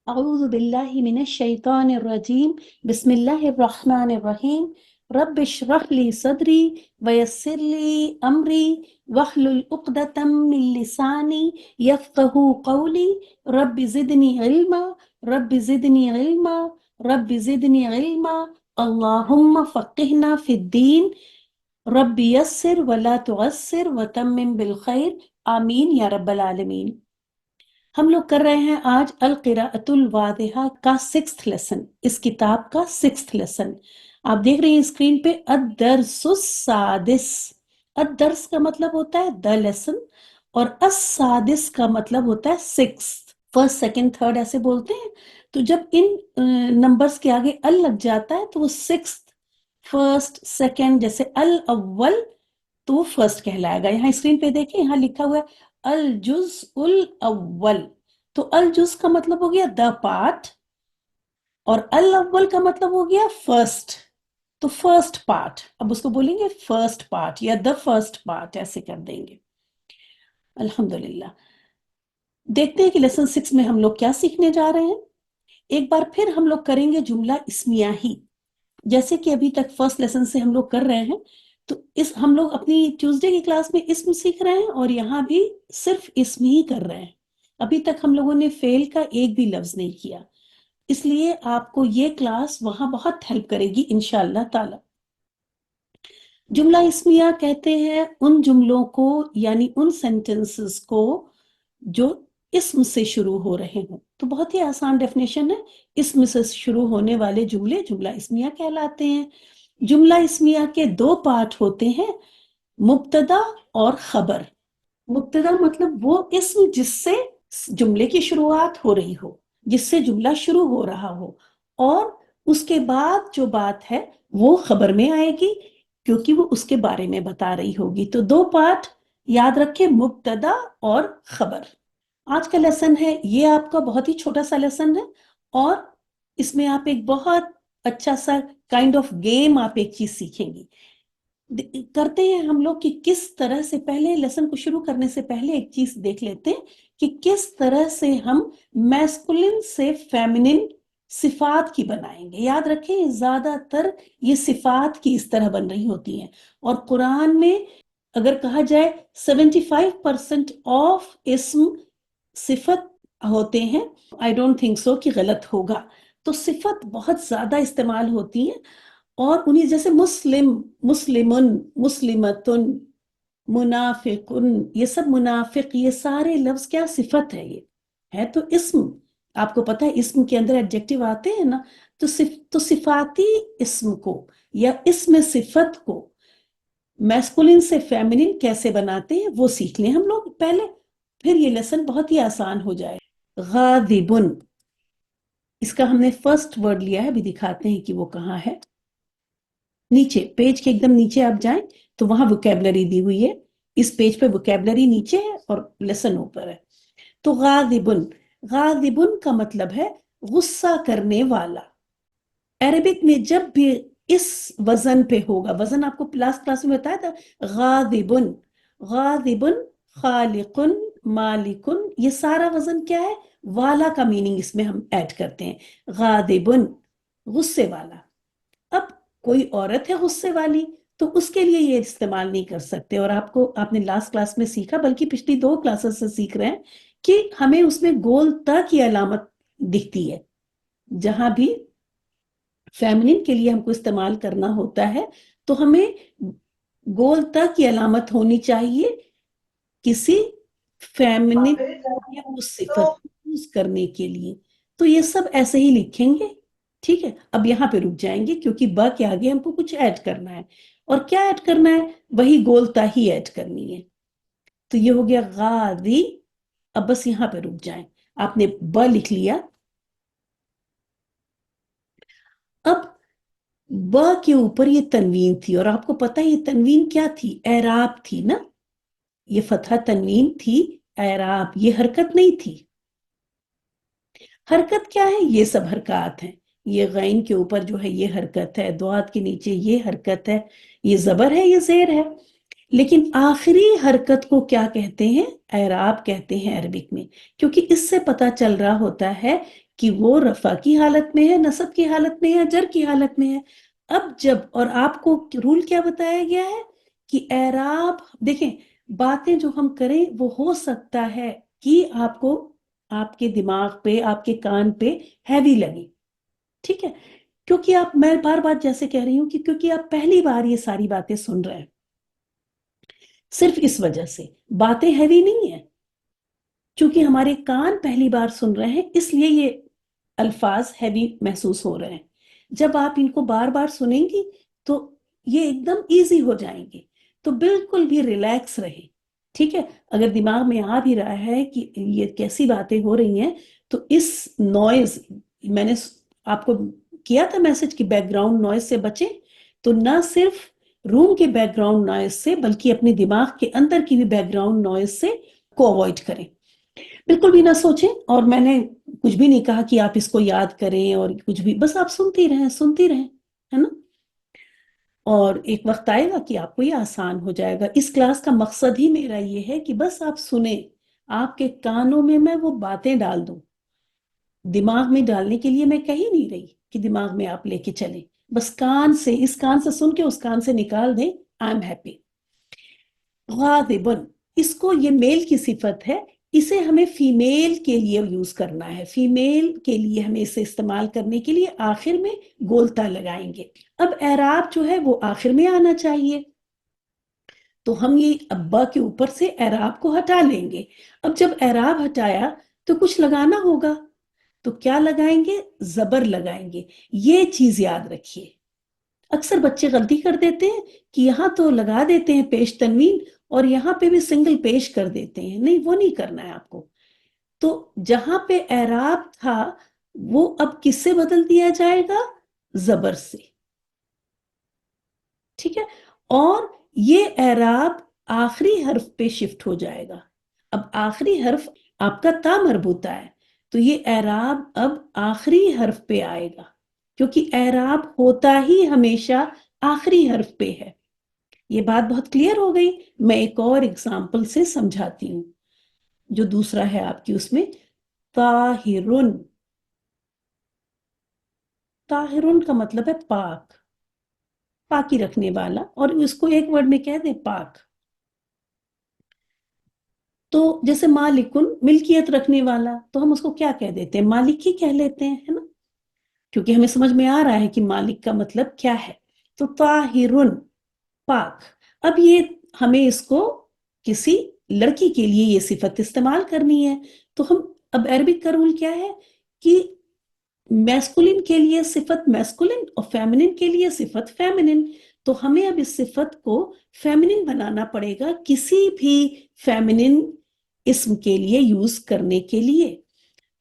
أعوذ بالله من الشيطان الرجيم بسم الله الرحمن الرحيم رب اشرح لي صدري ويسر لي أمري واحلل عقدة من لساني يفقه قولي رب زدني علما رب زدني علما رب زدني علما اللهم فقهنا في الدين رب يسر ولا تعسر وتمم بالخير آمین یا رب العالمین۔ ہم لوگ کر رہے ہیں آج القراءۃ الواضحہ کا 6th لیسن، اس کتاب کا 6th لیسن۔ آپ دیکھ رہے ہیں اسکرین پہ الدرس السادس۔ الدرس کا مطلب ہوتا ہے دا لیسن، اور السادس کا مطلب ہوتا ہے 6th، فرسٹ سیکنڈ تھرڈ ایسے بولتے ہیں۔ تو جب ان نمبرز کے آگے ال لگ جاتا ہے تو وہ 6th، فرسٹ، سیکنڈ، جیسے الاول تو وہ فرسٹ کہلائے گا۔ یہاں اسکرین پہ دیکھیں، یہاں لکھا ہوا ہے الجزء الاول، تو الجزء کا مطلب ہو گیا دا پارٹ، اور الاول کا مطلب ہو گیا فرسٹ، تو فرسٹ پارٹ۔ اب اس کو بولیں گے فرسٹ پارٹ یا دا فرسٹ پارٹ، ایسے کر دیں گے۔ الحمدللہ، دیکھتے ہیں کہ لیسن 6 میں ہم لوگ کیا سیکھنے جا رہے ہیں۔ ایک بار پھر ہم لوگ کریں گے جملہ اسمیہ ہی، جیسے کہ ابھی تک فرسٹ لیسن سے ہم لوگ کر رہے ہیں۔ تو ہم لوگ اپنی ٹیوزڈے کی کلاس میں اسم سیکھ رہے ہیں، اور یہاں بھی صرف اسم ہی کر رہے ہیں۔ ابھی تک ہم لوگوں نے فعل کا ایک بھی لفظ نہیں کیا، اس لیے آپ کو یہ کلاس وہاں بہت ہیلپ کرے گی انشاءاللہ تعالی۔ جملہ اسمیہ کہتے ہیں ان جملوں کو، یعنی ان سینٹنسز کو جو اسم سے شروع ہو رہے ہوں۔ تو بہت ہی آسان ڈیفینیشن ہے، اسم سے شروع ہونے والے جملے جملہ اسمیہ کہلاتے ہیں۔ جملہ اسمیہ کے 2 پارٹ ہوتے ہیں، مبتدا اور خبر۔ مبتدا مطلب وہ اسم جس سے جملے کی شروعات ہو رہی ہو، جس سے جملہ شروع ہو رہا ہو، اور اس کے بعد جو بات ہے وہ خبر میں آئے گی، کیونکہ وہ اس کے بارے میں بتا رہی ہوگی۔ تو 2 پارٹ یاد رکھیں، مبتدا اور خبر۔ آج کا لیسن ہے یہ آپ کا بہت ہی چھوٹا سا لیسن ہے، اور اس میں آپ ایک بہت اچھا سا کائنڈ آف گیم آپ ایک چیز سیکھیں گی۔ کرتے ہیں ہم لوگ کہ کس طرح سے، پہلے لیسن کو شروع کرنے سے پہلے ایک چیز دیکھ لیتے ہیں کہ کس طرح سے ہم میسکولن سے فیمنن صفات کی بنائیں گے۔ یاد رکھیں زیادہ تر یہ صفات کی اس طرح بن رہی ہوتی ہیں، اور قرآن میں اگر کہا جائے 75% آف اسم صفت ہوتے ہیں، I don't think so کہ غلط ہوگا۔ تو صفت بہت زیادہ استعمال ہوتی ہیں، اور انہیں جیسے مسلم، مسلمن، مسلمتن، منافقن، یہ سب منافق، یہ سارے لفظ کیا صفت ہے، یہ ہے تو اسم۔ آپ کو پتہ ہے اسم کے اندر ایڈجیکٹیو آتے ہیں نا، تو صفاتی اسم کو یا اسم صفت کو میسکولن سے فیمنن کیسے بناتے ہیں وہ سیکھ لیں ہم لوگ پہلے، پھر یہ لیسن بہت ہی آسان ہو جائے۔ غاضبن، اس کا ہم نے فرسٹ ورڈ لیا ہے، ابھی دکھاتے ہیں کہ وہ کہاں ہے۔ نیچے پیج کے ایک دم نیچے آپ جائیں تو وہاں ووکیبلری دی ہوئی ہے، اس پیج پہ ووکیبلری نیچے ہے اور لیسن اوپر ہے۔ تو غاضبن، غاضبن کا مطلب ہے غصہ کرنے والا۔ عربک میں جب بھی اس وزن پہ ہوگا، وزن آپ کو لاسٹ کلاس میں بتایا تھا، غاضبن، غاضبن، خالقن، مالکن، یہ سارا وزن کیا ہے، والا کا میننگ اس میں ہم ایڈ کرتے ہیں۔ غاضبن، غصے والا۔ اب کوئی عورت ہے غصے والی تو اس کے لیے یہ استعمال نہیں کر سکتے، اور آپ نے لاسٹ کلاس میں سیکھا، بلکہ پچھلی 2 کلاسز سے سیکھ رہے ہیں کہ ہمیں اس میں گول تا کی علامت دکھتی ہے۔ جہاں بھی فیمنن کے لیے ہم کو استعمال کرنا ہوتا ہے تو ہمیں گول تا کی علامت ہونی چاہیے کسی فیمنن یا اس صفت کو یوز کرنے کے لیے۔ تو یہ سب ایسے ہی لکھیں گے، ٹھیک ہے۔ اب یہاں پہ رک جائیں گے کیونکہ با کے آگے ہم کو کچھ ایڈ کرنا ہے، اور کیا ایڈ کرنا ہے، وہی گولتا ہی ایڈ کرنی ہے۔ تو یہ ہو گیا غاضی۔ اب بس یہاں پہ رک جائیں، آپ نے با لکھ لیا۔ اب با کے اوپر یہ تنوین تھی، اور آپ کو پتہ ہے یہ تنوین کیا تھی، اعراب تھی نا، یہ فتحہ تنوین تھی، اعراب، یہ حرکت نہیں تھی۔ حرکت کیا ہے، یہ سب حرکات ہیں۔ یہ غین کے اوپر جو ہے یہ حرکت ہے، دوات کے نیچے یہ حرکت ہے، یہ زبر ہے، یہ زیر ہے۔ لیکن آخری حرکت کو کیا کہتے ہیں؟ اعراب کہتے ہیں عربک میں، کیونکہ اس سے پتہ چل رہا ہوتا ہے کہ وہ رفع کی حالت میں ہے، نصب کی حالت میں ہے، جر کی حالت میں ہے۔ اب جب، اور آپ کو رول کیا بتایا گیا ہے کہ اعراب دیکھیں، باتیں جو ہم کریں وہ ہو سکتا ہے کہ آپ کو، آپ کے دماغ پہ، آپ کے کان پہ ہیوی لگے، ٹھیک ہے، کیونکہ آپ، میں بار بار جیسے کہہ رہی ہوں کہ کیونکہ آپ پہلی بار یہ ساری باتیں سن رہے ہیں، صرف اس وجہ سے باتیں ہیوی نہیں ہیں، چونکہ ہمارے کان پہلی بار سن رہے ہیں اس لیے یہ الفاظ ہیوی محسوس ہو رہے ہیں۔ جب آپ ان کو بار بار سنیں گی تو یہ ایک دم ایزی ہو جائیں گے، تو بالکل بھی ریلیکس رہیں، ٹھیک ہے۔ اگر دماغ میں آ بھی رہا ہے کہ یہ کیسی باتیں ہو رہی ہیں، تو اس نوائز، میں نے آپ کو کیا تھا میسج کہ بیک گراؤنڈ نوائز سے بچیں، تو نہ صرف روم کے بیک گراؤنڈ نوائز سے بلکہ اپنے دماغ کے اندر کی بھی بیک گراؤنڈ نوائز سے کو اوائڈ کریں، بالکل بھی نہ سوچیں۔ اور میں نے کچھ بھی نہیں کہا کہ آپ اس کو یاد کریں اور کچھ بھی، بس آپ سنتی رہیں، ہے نا۔ اور ایک وقت آئے گا کہ آپ کو یہ آسان ہو جائے گا۔ اس کلاس کا مقصد ہی میرا یہ ہے کہ بس آپ سنیں، آپ کے کانوں میں وہ باتیں ڈال دوں، دماغ میں ڈالنے کے لیے میں کہی نہیں رہی کہ دماغ میں آپ لے کے چلیں، بس کان سے، اس کان سے سن کے اس کان سے نکال دیں، آئی ایم ہیپی۔ غاضبن، اس کو، یہ میل کی صفت ہے، اسے ہمیں فیمیل کے لیے یوز کرنا ہے، فیمیل کے لیے ہمیں اسے استعمال کرنے کے لیے آخر میں گولتا لگائیں گے۔ اب اعراب جو ہے وہ آخر میں آنا چاہیے، تو ہم یہ ابا کے اوپر سے اعراب کو ہٹا لیں گے۔ اب جب اعراب ہٹایا تو کچھ لگانا ہوگا، تو کیا لگائیں گے؟ زبر لگائیں گے۔ یہ چیز یاد رکھیے، اکثر بچے غلطی کر دیتے ہیں کہ یہاں تو لگا دیتے ہیں پیش تنوین اور یہاں پہ بھی سنگل پیش کر دیتے ہیں، نہیں، وہ نہیں کرنا ہے آپ کو۔ تو جہاں پہ اعراب تھا وہ اب کس سے بدل دیا جائے گا؟ زبر سے، ٹھیک ہے۔ اور یہ اعراب آخری حرف پہ شفٹ ہو جائے گا۔ اب آخری حرف آپ کا تا مربوطہ ہے، تو یہ اعراب اب آخری حرف پہ آئے گا، کیونکہ اعراب ہوتا ہی ہمیشہ آخری حرف پہ ہے۔ یہ بات بہت کلیئر ہو گئی۔ میں ایک اور اگزامپل سے سمجھاتی ہوں، جو دوسرا ہے آپ کی اس میں، طاہرن۔ طاہرن کا مطلب ہے پاک، پاکی رکھنے والا، اور اس کو ایک ورڈ میں کہہ دیں، پاک۔ تو جیسے مالکن، ملکیت رکھنے والا، تو ہم اس کو کیا کہہ دیتے ہیں؟ مالک ہی کہہ لیتے ہیں، ہے نا، کیونکہ ہمیں سمجھ میں آ رہا ہے کہ مالک کا مطلب کیا ہے۔ تو طاہرن، پاک۔ اب یہ ہمیں اس کو کسی لڑکی کے لیے یہ صفت استعمال کرنی ہے، تو ہم، اب عربک کا رول کیا ہے کہ میسکولن کے لیے صفت میسکولن اور فیمنن کے لیے صفت فیمنن، تو ہمیں اب اس صفت کو فیمنن بنانا پڑے گا کسی بھی فیمنن اسم کے لیے یوز کرنے کے لیے۔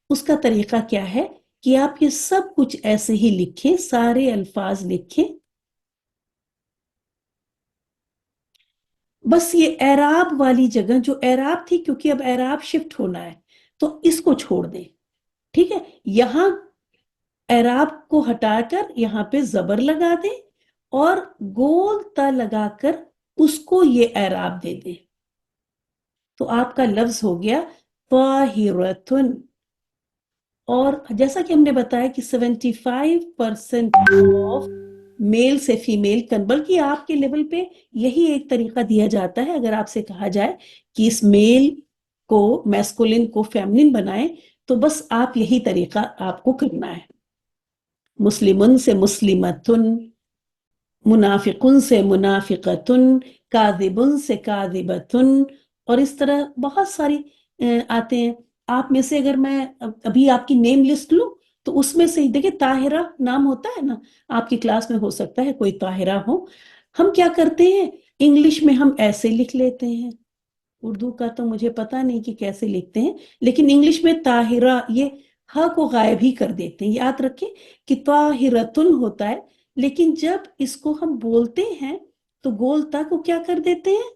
اس کا طریقہ کیا ہے کہ آپ یہ سب کچھ ایسے ہی لکھیں، سارے الفاظ لکھیں، بس یہ اعراب والی جگہ جو اعراب تھی، کیونکہ اب اعراب شفٹ ہونا ہے تو اس کو چھوڑ دیں، ٹھیک ہے۔ یہاں اعراب کو ہٹا کر یہاں پہ زبر لگا دیں اور گول تا لگا کر اس کو یہ اعراب دے دیں، تو آپ کا لفظ ہو گیا طاہرتن۔ اور جیسا کہ ہم نے بتایا کہ 75% آف میل سے فیمیل بلکہ آپ کے لیول پہ یہی ایک طریقہ دیا جاتا ہے، اگر آپ سے کہا جائے کہ اس میل کو میسکولن کو فیمنن بنائیں تو بس آپ یہی طریقہ آپ کو کرنا ہے۔ مسلمن سے مسلمتن، منافقن سے منافقتن، کاذبن سے کاذبتن، اور اس طرح بہت ساری آتے ہیں۔ آپ میں سے اگر میں ابھی آپ کی نیم لسٹ لوں تو اس میں سے دیکھیں، طاہرہ نام ہوتا ہے نا، آپ کی کلاس میں ہو سکتا ہے کوئی طاہرہ ہو، ہم کیا کرتے ہیں انگلش میں ہم ایسے لکھ لیتے ہیں، اردو کا تو مجھے پتا نہیں کہ کیسے لکھتے ہیں، لیکن انگلش میں طاہرہ، یہ ہا کو غائب ہی کر دیتے ہیں۔ یاد رکھیں کہ طاہرتن ہوتا ہے، لیکن جب اس کو ہم بولتے ہیں تو گول تا کو کیا کر دیتے ہیں؟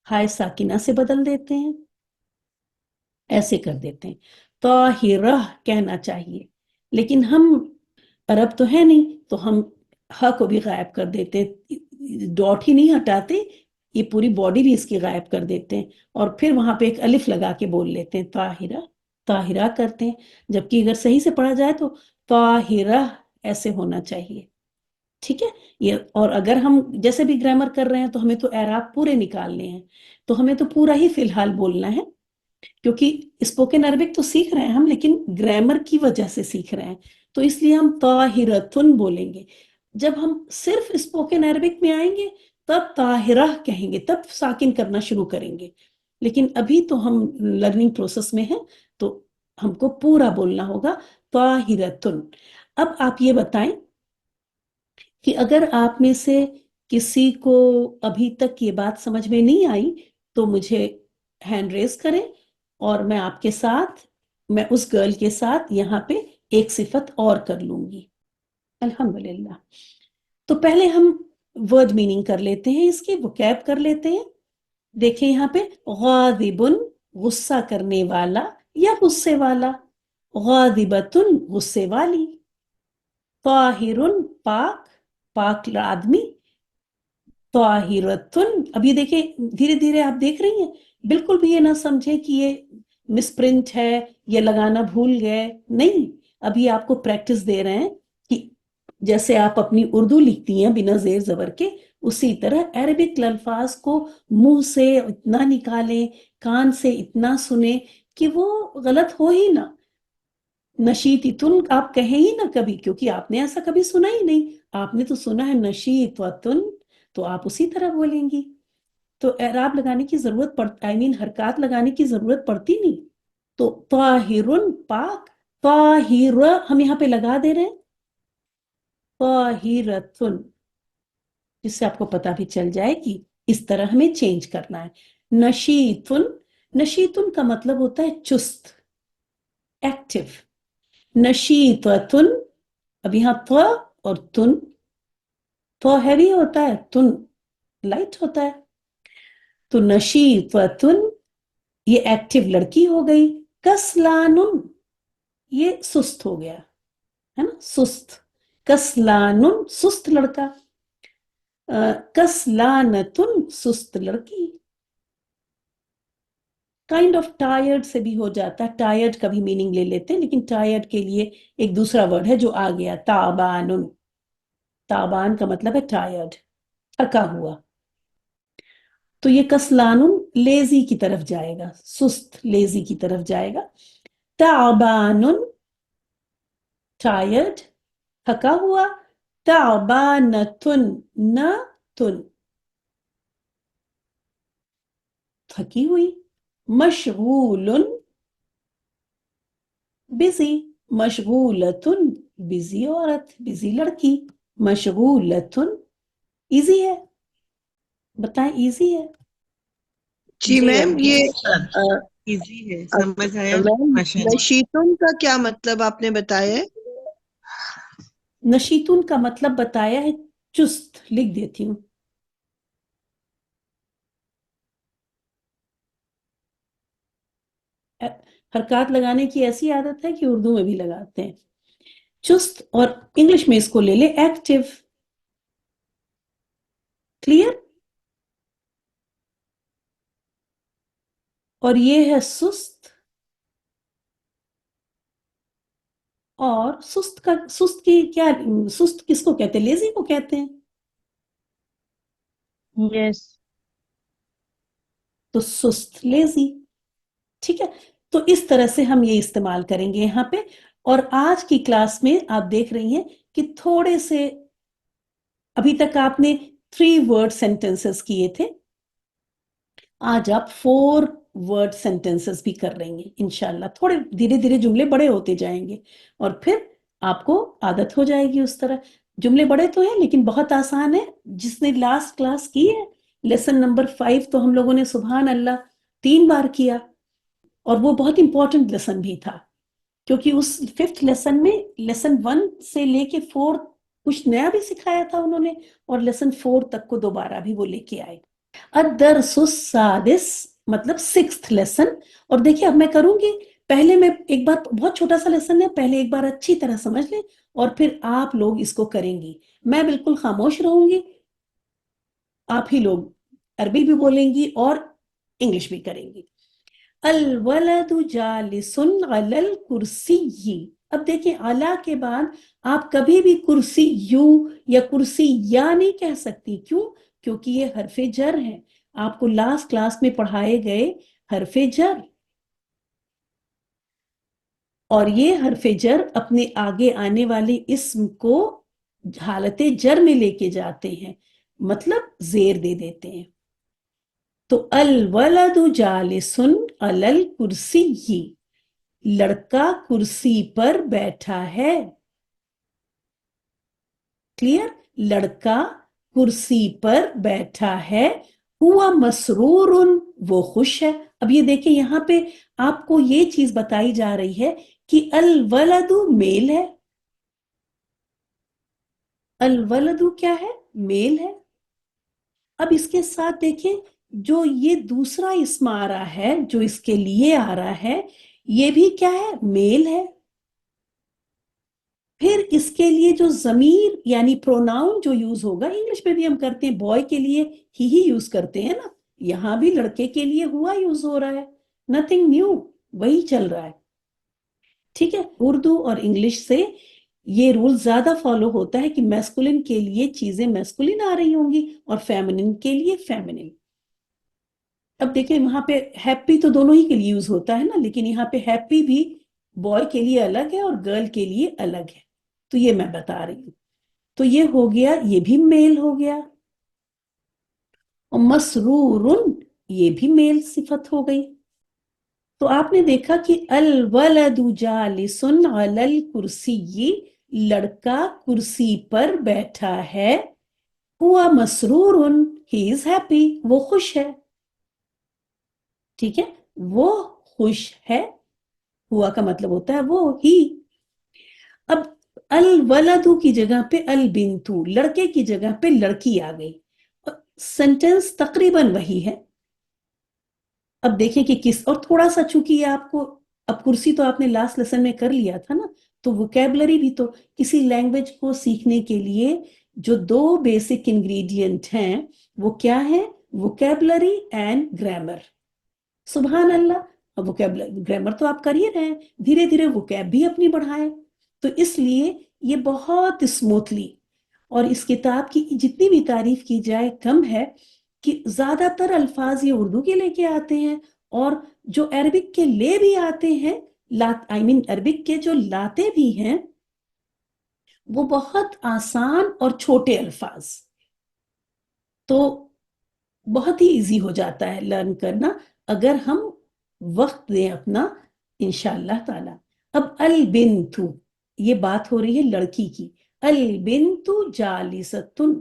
ہائے ساکنہ سے بدل دیتے ہیں، ایسے کر دیتے ہیں، طاہرہ کہنا چاہیے، لیکن ہم عرب تو ہے نہیں، تو ہم ہا کو بھی غائب کر دیتے، ڈاٹ ہی نہیں ہٹاتے، یہ پوری باڈی بھی اس کی غائب کر دیتے ہیں اور پھر وہاں پہ ایک الف لگا کے بول لیتے ہیں طاہرہ، طاہرہ کرتے ہیں، جبکہ اگر صحیح سے پڑھا جائے تو طاہرہ ایسے ہونا چاہیے، ٹھیک ہے یہ۔ اور اگر ہم جیسے بھی گرامر کر رہے ہیں تو ہمیں تو اعراب پورے نکالنے ہیں، تو ہمیں تو پورا ہی فی الحال بولنا ہے، کیونکہ اسپوکن عربک تو سیکھ رہے ہیں ہم، لیکن گرامر کی وجہ سے سیکھ رہے ہیں، تو اس لیے ہم طاہرتن بولیں گے۔ جب ہم صرف اسپوکن عربک میں آئیں گے تب طاہرہ کہیں گے، تب ساکن کرنا شروع کریں گے، لیکن ابھی تو ہم لرننگ پروسیس میں ہیں تو ہم کو پورا بولنا ہوگا طاہرتن۔ اب آپ یہ بتائیں کہ اگر آپ میں سے کسی کو ابھی تک یہ بات سمجھ میں نہیں آئی تو مجھے ہینڈ ریز کریں اور میں آپ کے ساتھ، میں اس گرل کے ساتھ یہاں پہ ایک صفت اور کر لوں گی۔ الحمدللہ۔ تو پہلے ہم ورڈ میننگ کر لیتے ہیں، اس کی وکیب کر لیتے ہیں۔ دیکھیں یہاں پہ غاضبن غصہ کرنے والا یا غصے والا، غاضبتن غصے والی، طاہرن پاک، پاک آدمی، طاہرتن۔ اب یہ دیکھیں دھیرے دھیرے آپ دیکھ رہی ہیں، بالکل بھی یہ نہ سمجھے کہ یہ مس پرنٹ ہے، یہ لگانا بھول گئے، نہیں، اب یہ آپ کو پریکٹس دے رہے ہیں کہ جیسے آپ اپنی اردو لکھتی ہیں بنا زیر زبر کے، اسی طرح عربک الفاظ کو منہ سے اتنا نکالیں، کان سے اتنا سنیں کہ وہ غلط ہو ہی نہ۔ نشیتن آپ کہیں ہی نہ کبھی، کیونکہ آپ نے ایسا کبھی سنا ہی نہیں، آپ نے تو سنا ہے نشیطن، تو آپ اسی طرح بولیں گی، تو اعراب لگانے کی ضرورت حرکات لگانے کی ضرورت پڑتی نہیں۔ تو طاہرن پاک، طاہرہ ہم یہاں پہ لگا دے رہے ہیں، طاہرتن، جس سے آپ کو پتہ بھی چل جائے کہ اس طرح ہمیں چینج کرنا ہے۔ نشیطن، نشیطن کا مطلب ہوتا ہے چست، ایکٹیو۔ نشیطتن، اب یہاں تو اور تن، تو ہیوی ہوتا ہے، تن لائٹ ہوتا ہے، تو نشیطتن یہ ایکٹیو لڑکی ہو گئی۔ کسلانن یہ سست ہو گیا ہے نا، سست، کسلانن سست لڑکا، کسلانتن سست لڑکی۔ کائنڈ آف ٹائرڈ سے بھی ہو جاتا ہے، ٹائرڈ کا بھی میننگ لے لیتے ہیں، لیکن ٹائرڈ کے لیے ایک دوسرا ورڈ ہے جو آ گیا، تعبانن، تعبان کا مطلب ہے ٹائرڈ، تھکا ہوا، تو یہ کسلانن لیزی کی طرف جائے گا، سست لیزی کی طرف جائے گا۔ تعبانن ٹائرڈ، تھکا ہوا، تعبانتن نہ تن تھکی ہوئی، مشغولن بزی، مشغولتن بزی عورت، بزی لڑکی، مشغولتن ایزی ہے، بتائیں ایزی ہے؟ جی میم یہ ایزی ہے، سمجھ آیا میم ماشاء اللہ۔ نشیتن کا کیا مطلب آپ نے بتایا ہے؟ نشیتن کا مطلب بتایا ہے چست، لکھ دیتی ہوں، حرکات لگانے کی ایسی عادت ہے کہ اردو میں بھی لگاتے ہیں، چست، اور انگلش میں اس کو لے لے ایکٹیو، کلیئر؟ اور یہ ہے سست، اور سست کا، سست کی کیا، سست کس کو کہتے ہیں؟ لیزی کو کہتے ہیں، یس۔ تو سست لیزی، ٹھیک ہے، تو اس طرح سے ہم یہ استعمال کریں گے یہاں پہ۔ اور آج کی کلاس میں آپ دیکھ رہی ہیں کہ تھوڑے سے، ابھی تک آپ نے 3 ورڈ سینٹنسز کیے تھے، آج آپ 4 ورڈ سینٹنسز بھی کر رہی ہیں انشاءاللہ، تھوڑے دھیرے دھیرے جملے بڑے ہوتے جائیں گے اور پھر آپ کو عادت ہو جائے گی اس طرح۔ جملے بڑے تو ہیں لیکن بہت آسان ہے، جس نے لاسٹ کلاس کی ہے لیسن نمبر 5 تو ہم لوگوں نے سبحان اللہ 3 بار کیا، اور وہ بہت امپورٹنٹ لیسن بھی تھا، کیونکہ اس 5th لیسن میں لیسن 1 سے لے کے 4 کچھ نیا بھی سکھایا تھا انہوں نے، اور لیسن 4 تک کو دوبارہ بھی وہ لے کے آئے۔ الدرس السادس مطلب 6th لیسن، اور دیکھیں اب میں کروں گی، پہلے میں ایک بار، بہت چھوٹا سا لیسن ہے، پہلے ایک بار اچھی طرح سمجھ لیں اور پھر آپ لوگ اس کو کریں گی، میں بالکل خاموش رہوں گی، آپ ہی لوگ عربی بھی بولیں گی اور انگلش بھی کریں گی. الولد جالس علی الکرسی. اب دیکھیں علا کے بعد آپ کبھی بھی کرسی یو یا کرسی یا نہیں کہہ سکتی. کیوں؟ کیونکہ یہ حرف جر ہیں. آپ کو لاسٹ کلاس میں پڑھائے گئے حرف جر، اور یہ حرف جر اپنے آگے آنے والے اسم کو حالت جر میں لے کے جاتے ہیں، مطلب زیر دے دیتے ہیں. تو الولد جالس علی الکرسی، لڑکا کرسی پر بیٹھا ہے. کلیئر؟ لڑکا کرسی پر بیٹھا ہے. ہوا مسرور، وہ خوش ہے. اب یہ دیکھیں یہاں پہ آپ کو یہ چیز بتائی جا رہی ہے کہ الولد میل ہے. الولد کیا ہے؟ میل ہے. اب اس کے ساتھ دیکھیں جو یہ دوسرا اسم آ رہا ہے، جو اس کے لیے آ رہا ہے، یہ بھی کیا ہے؟ میل ہے. پھر اس کے لیے جو ضمیر یعنی پروناؤن جو یوز ہوگا، انگلش میں بھی ہم کرتے ہیں، بوائے کے لیے ہی یوز کرتے ہیں نا، یہاں بھی لڑکے کے لیے ہوا یوز ہو رہا ہے. نتھنگ نیو، وہی چل رہا ہے. ٹھیک ہے؟ اردو اور انگلش سے یہ رول زیادہ فالو ہوتا ہے کہ میسکولن کے لیے چیزیں میسکولن آ رہی ہوں گی اور فیمنن کے لیے فیمنن. اب دیکھیں وہاں پہ ہیپی تو دونوں ہی کے لیے یوز ہوتا ہے نا، لیکن یہاں پہ ہیپی بھی بوائے کے لیے الگ ہے اور گرل کے لیے الگ ہے. تو یہ میں بتا رہی ہوں. تو یہ ہو گیا، یہ بھی میل ہو گیا. اور مسرور، یہ بھی میل صفت ہو گئی. تو آپ نے دیکھا کہ الولد جالس علی الکرسی، لڑکا کرسی پر بیٹھا ہے. ہوا مسرور، ہی از ہیپی، وہ خوش ہے. ٹھیک ہے؟ وہ خوش ہے. ہوا کا مطلب ہوتا ہے وہ، ہی. اب الولد کی جگہ پہ البنتو، لڑکے کی جگہ پہ لڑکی آ گئی. سینٹنس تقریباً وہی ہے. اب دیکھیں کہ کس، اور تھوڑا سا چونکہ یہ آپ کو، اب کرسی تو آپ نے لاسٹ لیسن میں کر لیا تھا نا، تو ووکیبلری بھی تو کسی لینگویج کو سیکھنے کے لیے جو دو بیسک انگریڈینٹ ہیں وہ کیا ہے؟ Vocabulary and grammar. سبحان اللہ. اب ووکیبلری گرامر تو آپ کر ہی رہے ہیں، دھیرے دھیرے ووکیب بھی اپنی بڑھائیں. تو اس لیے یہ بہت اسموتھلی، اور اس کتاب کی جتنی بھی تعریف کی جائے کم ہے، کہ زیادہ تر الفاظ یہ اردو کے لے کے آتے ہیں، اور جو عربک کے لے بھی آتے ہیں، عربک کے جو لاتے بھی ہیں وہ بہت آسان اور چھوٹے الفاظ. تو بہت ہی ایزی ہو جاتا ہے لرن کرنا اگر ہم وقت دیں اپنا، انشاءاللہ تعالی. اب البنتو، یہ بات ہو رہی ہے لڑکی کی. البنتو جالستن،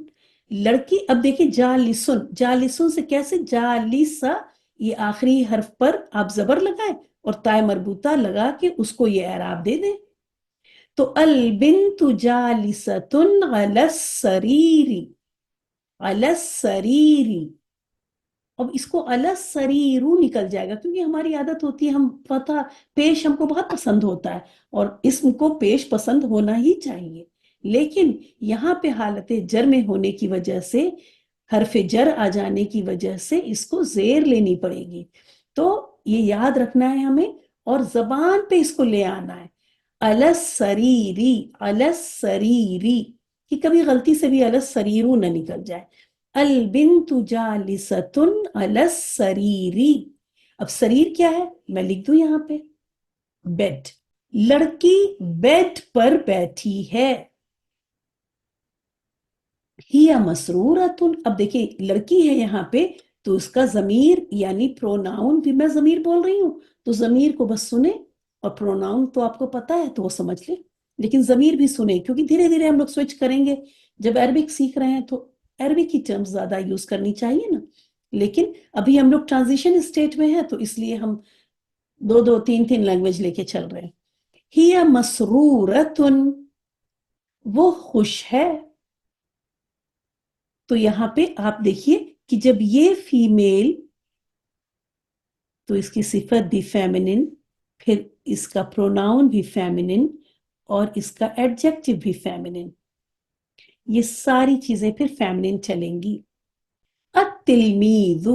لڑکی. اب دیکھیں جالسن، جالسن سے کیسے؟ جالسا، یہ آخری حرف پر آپ زبر لگائیں اور تائے مربوطہ لگا کے اس کو یہ اعراب دے دیں. تو البنت جالستن علی السریر، علی السریر. اب اس کو علی السریر نکل جائے گا، کیونکہ ہماری عادت ہوتی ہے، ہم پتہ پیش ہم کو بہت پسند ہوتا ہے اور اسم کو پیش پسند ہونا ہی چاہیے، لیکن یہاں پہ حالت جر میں ہونے کی وجہ سے، حرف جر آ جانے کی وجہ سے اس کو زیر لینی پڑے گی. تو یہ یاد رکھنا ہے ہمیں اور زبان پہ اس کو لے آنا ہے. علی السریری، علی السریری، کہ کبھی غلطی سے بھی علی السریرو نہ نکل جائے. البنت جالست علی السریر. اب سریر کیا ہے؟ میں لکھ دوں یہاں پہ بیڈ. لڑکی بیڈ پر بیٹھی ہے. ہی مسرورۃ. اب دیکھیں لڑکی ہے یہاں پہ تو اس کا ضمیر یعنی پروناؤن بھی میں ضمیر بول رہی ہوں، تو ضمیر کو بس سنیں، اور پروناؤن تو آپ کو پتا ہے تو وہ سمجھ لیں، لیکن ضمیر بھی سنیں، کیونکہ دھیرے دھیرے ہم لوگ سوئچ کریں گے. جب عربک سیکھ رہے ہیں تو عربک کی ٹرمز زیادہ یوز کرنی چاہیے نا، لیکن ابھی ہم لوگ ٹرانزیشن اسٹیٹ میں ہیں تو اس لیے ہم دو تین لینگویج لے کے چل رہے ہیں. ہی مسرورۃ، وہ خوش ہے. تو یہاں پہ آپ دیکھیے کہ جب یہ فیمیل تو اس کی صفت بھی فیمنن، پھر اس کا پروناؤن بھی فیمنن، اور اس کا ایڈجیکٹو بھی فیمنن. یہ ساری چیزیں پھر فیمنن چلیں گی. التلمیذ،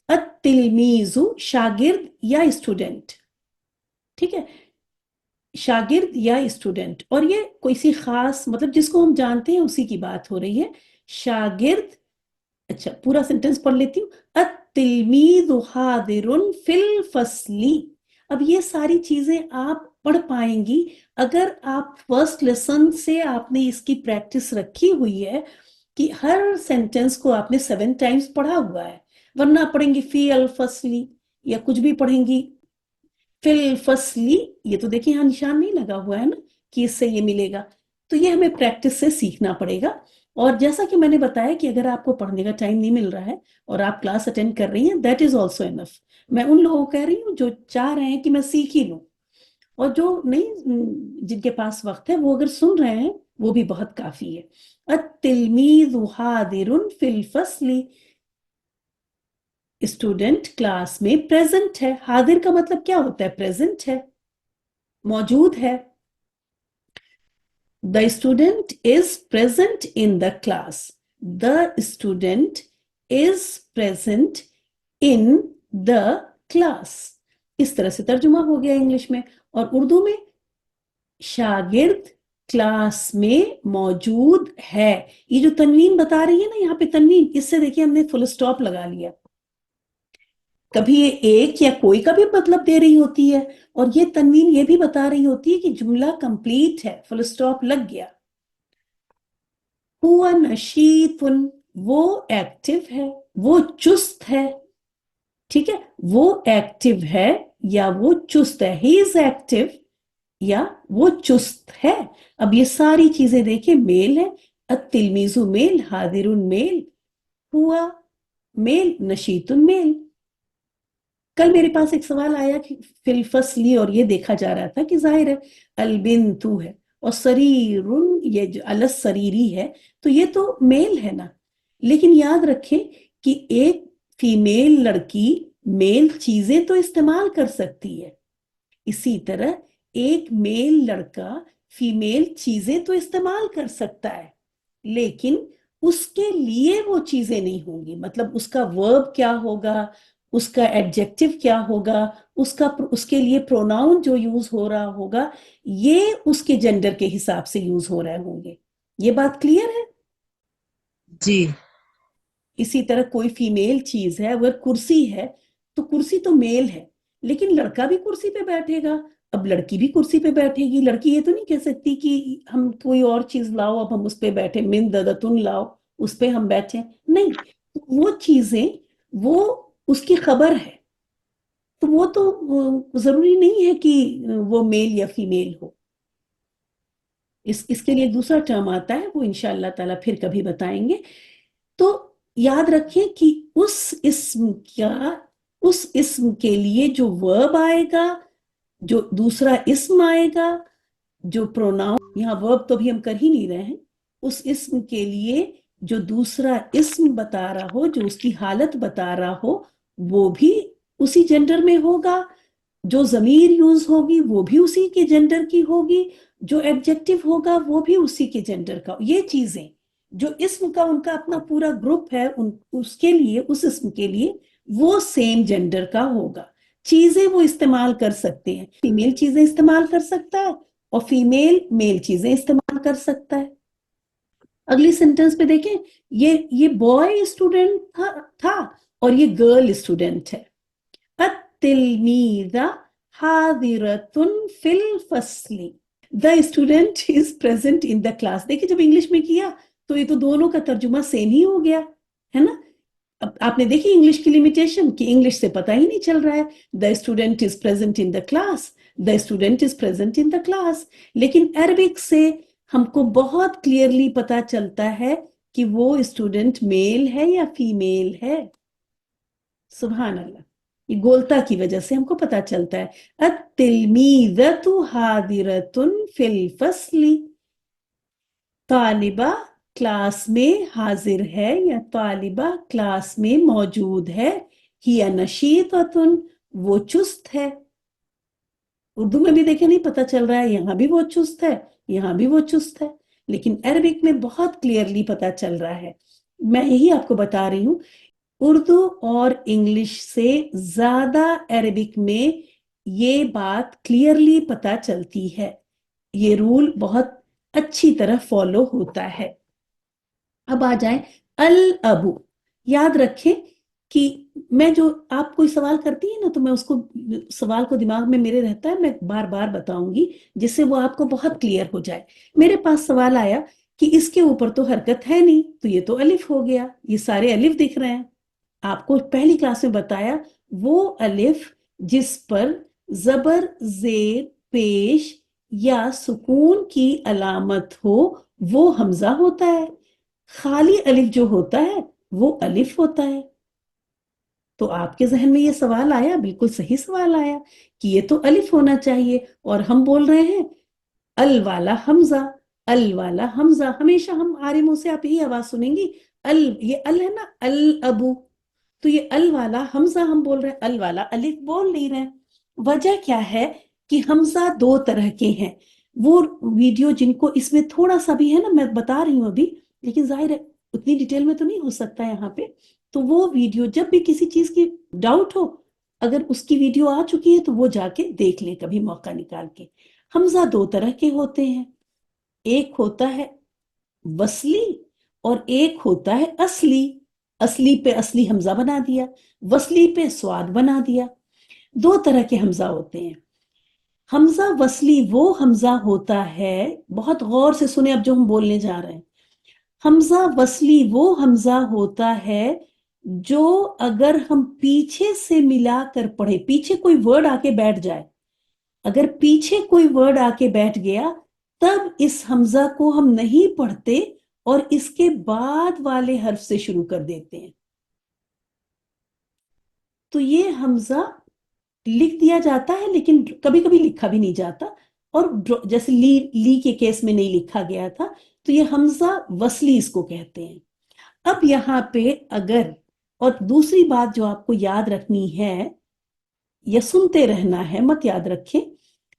التلمیذ شاگرد یا اسٹوڈنٹ، ٹھیک ہے، شاگرد یا اسٹوڈنٹ، اور یہ کوئی سی خاص مطلب جس کو ہم جانتے ہیں اسی کی بات ہو رہی ہے، شاگرد. اچھا پورا سینٹنس پڑھ لیتی ہوں. التلمیذ حاضر فی الفصل. اب یہ ساری چیزیں آپ پڑھ پائیں گی اگر آپ فرسٹ لیسن سے آپ نے اس کی پریکٹس رکھی ہوئی ہے کہ ہر سینٹنس کو آپ نے 7 ٹائمز پڑھا ہوا ہے، ورنہ پڑھیں گی فی الفصل یا کچھ بھی پڑھیں گی فی الفصل. یہ تو دیکھیں یہاں نشان نہیں لگا ہوا ہے نا کہ اس سے یہ ملے گا، تو یہ ہمیں پریکٹس سے سیکھنا پڑے گا. اور جیسا کہ میں نے بتایا کہ اگر آپ کو پڑھنے کا ٹائم نہیں مل رہا ہے اور آپ کلاس اٹینڈ کر رہی ہیں دیٹ از آلسو انف. میں ان لوگوں کو کہہ رہی ہوں جو چاہ رہے ہیں کہ میں سیکھ ہی لوں، اور جو نہیں جن کے پاس وقت ہے وہ اگر سن رہے ہیں وہ بھی بہت کافی ہے. التلمیذ حاضر فی الفصل، اسٹوڈنٹ کلاس میں پریزنٹ ہے. حاضر کا مطلب کیا ہوتا ہے؟ پریزنٹ ہے، موجود ہے. The student is present in the class. The student is present in the class. اس طرح سے ترجمہ ہو گیا انگلش میں. اور اردو میں شاگرد کلاس میں موجود ہے. یہ جو تنوین بتا رہی ہے نا یہاں پہ تنوین، اس سے دیکھیں ہم نے فل سٹاپ لگا لیا. کبھی یہ ایک یا کوئی کا بھی مطلب دے رہی ہوتی ہے، اور یہ تنوین یہ بھی بتا رہی ہوتی ہے کہ جملہ کمپلیٹ ہے، فل سٹاپ لگ گیا. ہوا نشیط، وہ ایکٹیو ہے، وہ چست ہے. ٹھیک ہے، وہ ایکٹیو ہے یا وہ چست ہے. ہی از ایکٹیو یا وہ چست ہے. اب یہ ساری چیزیں دیکھیں میل ہے. التلمیذ میل، حاضر میل، ہوا میل، نشیط میل. کل میرے پاس ایک سوال آیا کہ فی الفصل، اور یہ دیکھا جا رہا تھا کہ ظاہر ہے البنتو ہے اور سریر، یہ جو السریری ہے تو یہ تو میل ہے نا. لیکن یاد رکھیں کہ ایک فیمیل لڑکی میل چیزیں تو استعمال کر سکتی ہے، اسی طرح ایک میل لڑکا فیمیل چیزیں تو استعمال کر سکتا ہے، لیکن اس کے لیے وہ چیزیں نہیں ہوں گی. مطلب اس کا ورب کیا ہوگا، اس کا ایڈجیکٹو کیا ہوگا، اس کے لیے پروناؤن جو یوز ہو رہا ہوگا یہ اس کے جینڈر کے حساب سے یوز ہو رہے ہوں گے. یہ بات کلیئر ہے؟ جی. اسی طرح کوئی فیمیل چیز ہے، اگر کرسی ہے تو کرسی تو میل ہے، لیکن لڑکا بھی کرسی پہ بیٹھے گا. اب لڑکی بھی کرسی پہ بیٹھے گی. لڑکی یہ تو نہیں کہہ سکتی کہ ہم کوئی اور چیز لاؤ اب ہم اس پہ بیٹھے، من ددتن لاؤ اس پہ ہم بیٹھیں. نہیں، وہ چیزیں وہ اس کی خبر ہے، تو وہ تو ضروری نہیں ہے کہ وہ میل یا فیمیل ہو. اس کے لیے دوسرا ٹرم آتا ہے، وہ انشاءاللہ تعالیٰ پھر کبھی بتائیں گے. تو یاد رکھیں کہ اس اسم کے لیے جو ورب آئے گا، جو دوسرا اسم آئے گا، جو پروناؤن، یہاں ورب تو بھی ہم کر ہی نہیں رہے ہیں، اس اسم کے لیے جو دوسرا اسم بتا رہا ہو، جو اس کی حالت بتا رہا ہو، وہ بھی اسی جینڈر میں ہوگا. جو ضمیر یوز ہوگی وہ بھی اسی کے جینڈر کی ہوگی، جو ایڈجیکٹو ہوگا وہ بھی اسی کے جینڈر کا. یہ چیزیں جو اسم کا ان کا اپنا پورا گروپ ہے، اس کے لیے، اس اسم کے لیے وہ سیم جینڈر کا ہوگا. چیزیں وہ استعمال کر سکتے ہیں، فیمیل چیزیں استعمال کر سکتا ہے اور فیمیل میل چیزیں استعمال کر سکتا ہے. اگلی سینٹنس پہ دیکھیں، یہ بوائے اسٹوڈنٹ تھا اور یہ گرل اسٹوڈنٹ ہے. التلمیذ حاضرۃ فی الفصل. The student is present in the class. دیکھیں جب انگلش میں کیا تو یہ تو دونوں کا ترجمہ سیم ہی ہو گیا ہے نا. اب آپ نے دیکھی انگلش کی لیمیٹیشن کہ انگلش سے پتہ ہی نہیں چل رہا ہے. The student is present in the class. The student is present in the class. لیکن عربک سے ہم کو بہت کلیئرلی پتہ چلتا ہے کہ وہ اسٹوڈنٹ میل ہے یا فیمیل ہے. سبحان اللہ، یہ گولتا کی وجہ سے ہم کو پتہ چلتا ہے. التلمیذۃ حاضرۃ فی الفصل. طالبہ کلاس میں حاضر ہے یا طالبہ کلاس میں موجود ہے. ہی نشیطۃ، وہ چست ہے. اردو میں بھی دیکھیں نہیں پتہ چل رہا ہے، یہاں بھی وہ چست ہے، یہاں بھی وہ چست ہے، لیکن عربک میں بہت کلیئرلی پتہ چل رہا ہے. میں یہی آپ کو بتا رہی ہوں، اردو اور انگلش سے زیادہ عربک میں یہ بات کلیئرلی پتہ چلتی ہے، یہ رول بہت اچھی طرح فالو ہوتا ہے۔ اب آ جائیں الابو، یاد رکھیں کہ میں جو آپ کوئی سوال کرتی ہے نا تو میں اس کو سوال کو دماغ میں میرے رہتا ہے، میں بار بار بتاؤں گی جس سے وہ آپ کو بہت کلیئر ہو جائے۔ میرے پاس سوال آیا کہ اس کے اوپر تو حرکت ہے نہیں، تو یہ تو الف ہو گیا، یہ سارے الف دکھ رہے ہیں۔ آپ کو پہلی کلاس میں بتایا وہ الف جس پر زبر، زیر، پیش یا سکون کی علامت ہو وہ حمزہ ہوتا ہے، خالی الف جو ہوتا ہے وہ الف ہوتا ہے۔ تو آپ کے ذہن میں یہ سوال آیا، بالکل صحیح سوال آیا کہ یہ تو الف ہونا چاہیے، اور ہم بول رہے ہیں ال والا حمزہ، ال والا حمزہ۔ ہمیشہ ہم ہمارے منہ سے آپ یہی آواز سنیں گی، ال، یہ ال ہے نا، الابو، تو یہ ال والا حمزہ ہم بول رہے ہیں، ال والا الف بول نہیں رہے۔ وجہ کیا ہے کہ حمزہ دو طرح کے ہیں۔ وہ ویڈیو جن کو اس میں تھوڑا سا بھی ہے نا، میں بتا رہی ہوں ابھی، لیکن ظاہر ہے اتنی ڈیٹیل میں تو نہیں ہو سکتا یہاں پہ، تو وہ ویڈیو جب بھی کسی چیز کی ڈاؤٹ ہو، اگر اس کی ویڈیو آ چکی ہے تو وہ جا کے دیکھ لیں کبھی موقع نکال کے۔ حمزہ دو طرح کے ہوتے ہیں، ایک ہوتا ہے وصلی اور ایک ہوتا ہے اصلی۔ اصلی پہ اصلی حمزہ بنا دیا، وصلی پہ سواد بنا دیا۔ دو طرح کے حمزہ ہوتے ہیں۔ حمزہ وصلی وہ حمزہ ہوتا ہے، بہت غور سے سنیں اب جو ہم بولنے جا رہے ہیں، حمزہ وصلی وہ حمزہ ہوتا ہے جو اگر ہم پیچھے سے ملا کر پڑھے، پیچھے کوئی ورڈ آ کے بیٹھ جائے، اگر پیچھے کوئی ورڈ آ کے بیٹھ گیا تب اس حمزہ کو ہم نہیں پڑھتے اور اس کے بعد والے حرف سے شروع کر دیتے ہیں، تو یہ حمزہ لکھ دیا جاتا ہے لیکن کبھی کبھی لکھا بھی نہیں جاتا، اور جیسے لی کے کیس میں نہیں لکھا گیا تھا، تو یہ حمزہ وصلی اس کو کہتے ہیں۔ اب یہاں پہ اگر، اور دوسری بات جو آپ کو یاد رکھنی ہے یا سنتے رہنا ہے، مت یاد رکھیں،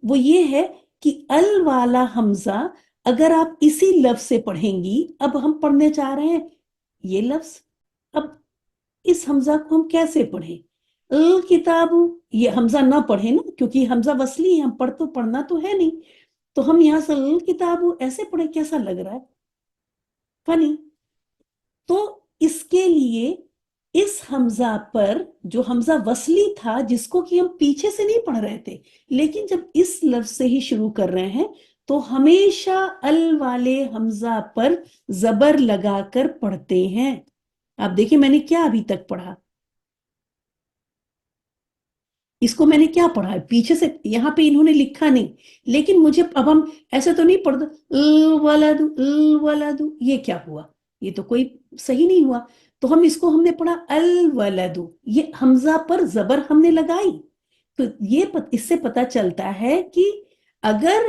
وہ یہ ہے کہ ال والا حمزہ اگر آپ اسی لفظ سے پڑھیں گی، اب ہم پڑھنے چاہ رہے ہیں یہ لفظ، اب اس حمزہ کو ہم کیسے پڑھیں؟ الکتاب، یہ حمزہ نہ پڑھیں نا، کیونکہ حمزہ وصلی ہے، ہم پڑھنا تو ہے نہیں، تو ہم یہاں سے الکتاب ایسے پڑھیں، کیسا لگ رہا ہے؟ فنی۔ تو اس کے لیے اس حمزہ پر جو حمزہ وصلی تھا، جس کو کہ ہم پیچھے سے نہیں پڑھ رہے تھے، لیکن جب اس لفظ سے ہی شروع کر رہے ہیں تو ہمیشہ ال والے حمزہ پر زبر لگا کر پڑھتے ہیں۔ آپ دیکھیں میں نے کیا ابھی تک پڑھا، اس کو میں نے کیا پڑھا ہے پیچھے سے، یہاں پہ انہوں نے لکھا نہیں، لیکن مجھے اب ہم ایسے تو نہیں پڑھتے الولد الولد، یہ کیا ہوا؟ یہ تو کوئی صحیح نہیں ہوا، تو ہم نے پڑھا الولد، یہ حمزہ پر زبر ہم نے لگائی، تو یہ اس سے پتہ چلتا ہے کہ اگر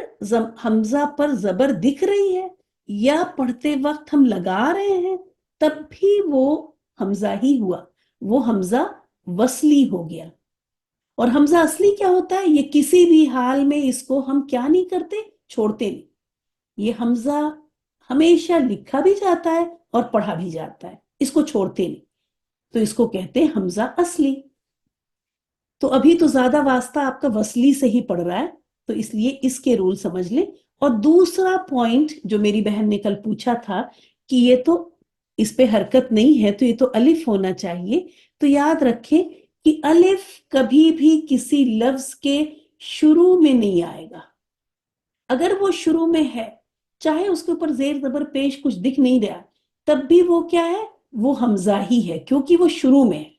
حمزہ پر زبر دکھ رہی ہے یا پڑھتے وقت ہم لگا رہے ہیں تب بھی وہ حمزہ ہی ہوا، وہ حمزہ وصلی ہو گیا۔ اور حمزہ اصلی کیا ہوتا ہے؟ یہ کسی بھی حال میں اس کو ہم کیا نہیں کرتے، چھوڑتے نہیں، یہ حمزہ ہمیشہ لکھا بھی جاتا ہے اور پڑھا بھی جاتا ہے، اس کو چھوڑتے نہیں، تو اس کو کہتے ہیں حمزہ اصلی۔ تو ابھی تو زیادہ واسطہ آپ کا وصلی سے ہی پڑ رہا ہے، تو اس لیے اس کے رول سمجھ لیں۔ اور دوسرا پوائنٹ جو میری بہن نے کل پوچھا تھا کہ یہ تو اس پہ حرکت نہیں ہے تو یہ تو الف ہونا چاہیے، تو یاد رکھیں کہ الف کبھی بھی کسی لفظ کے شروع میں نہیں آئے گا۔ اگر وہ شروع میں ہے، چاہے اس کے اوپر زیر زبر پیش کچھ دکھ نہیں رہا، تب بھی وہ کیا ہے؟ وہ حمزہ ہی ہے، کیونکہ وہ شروع میں ہے۔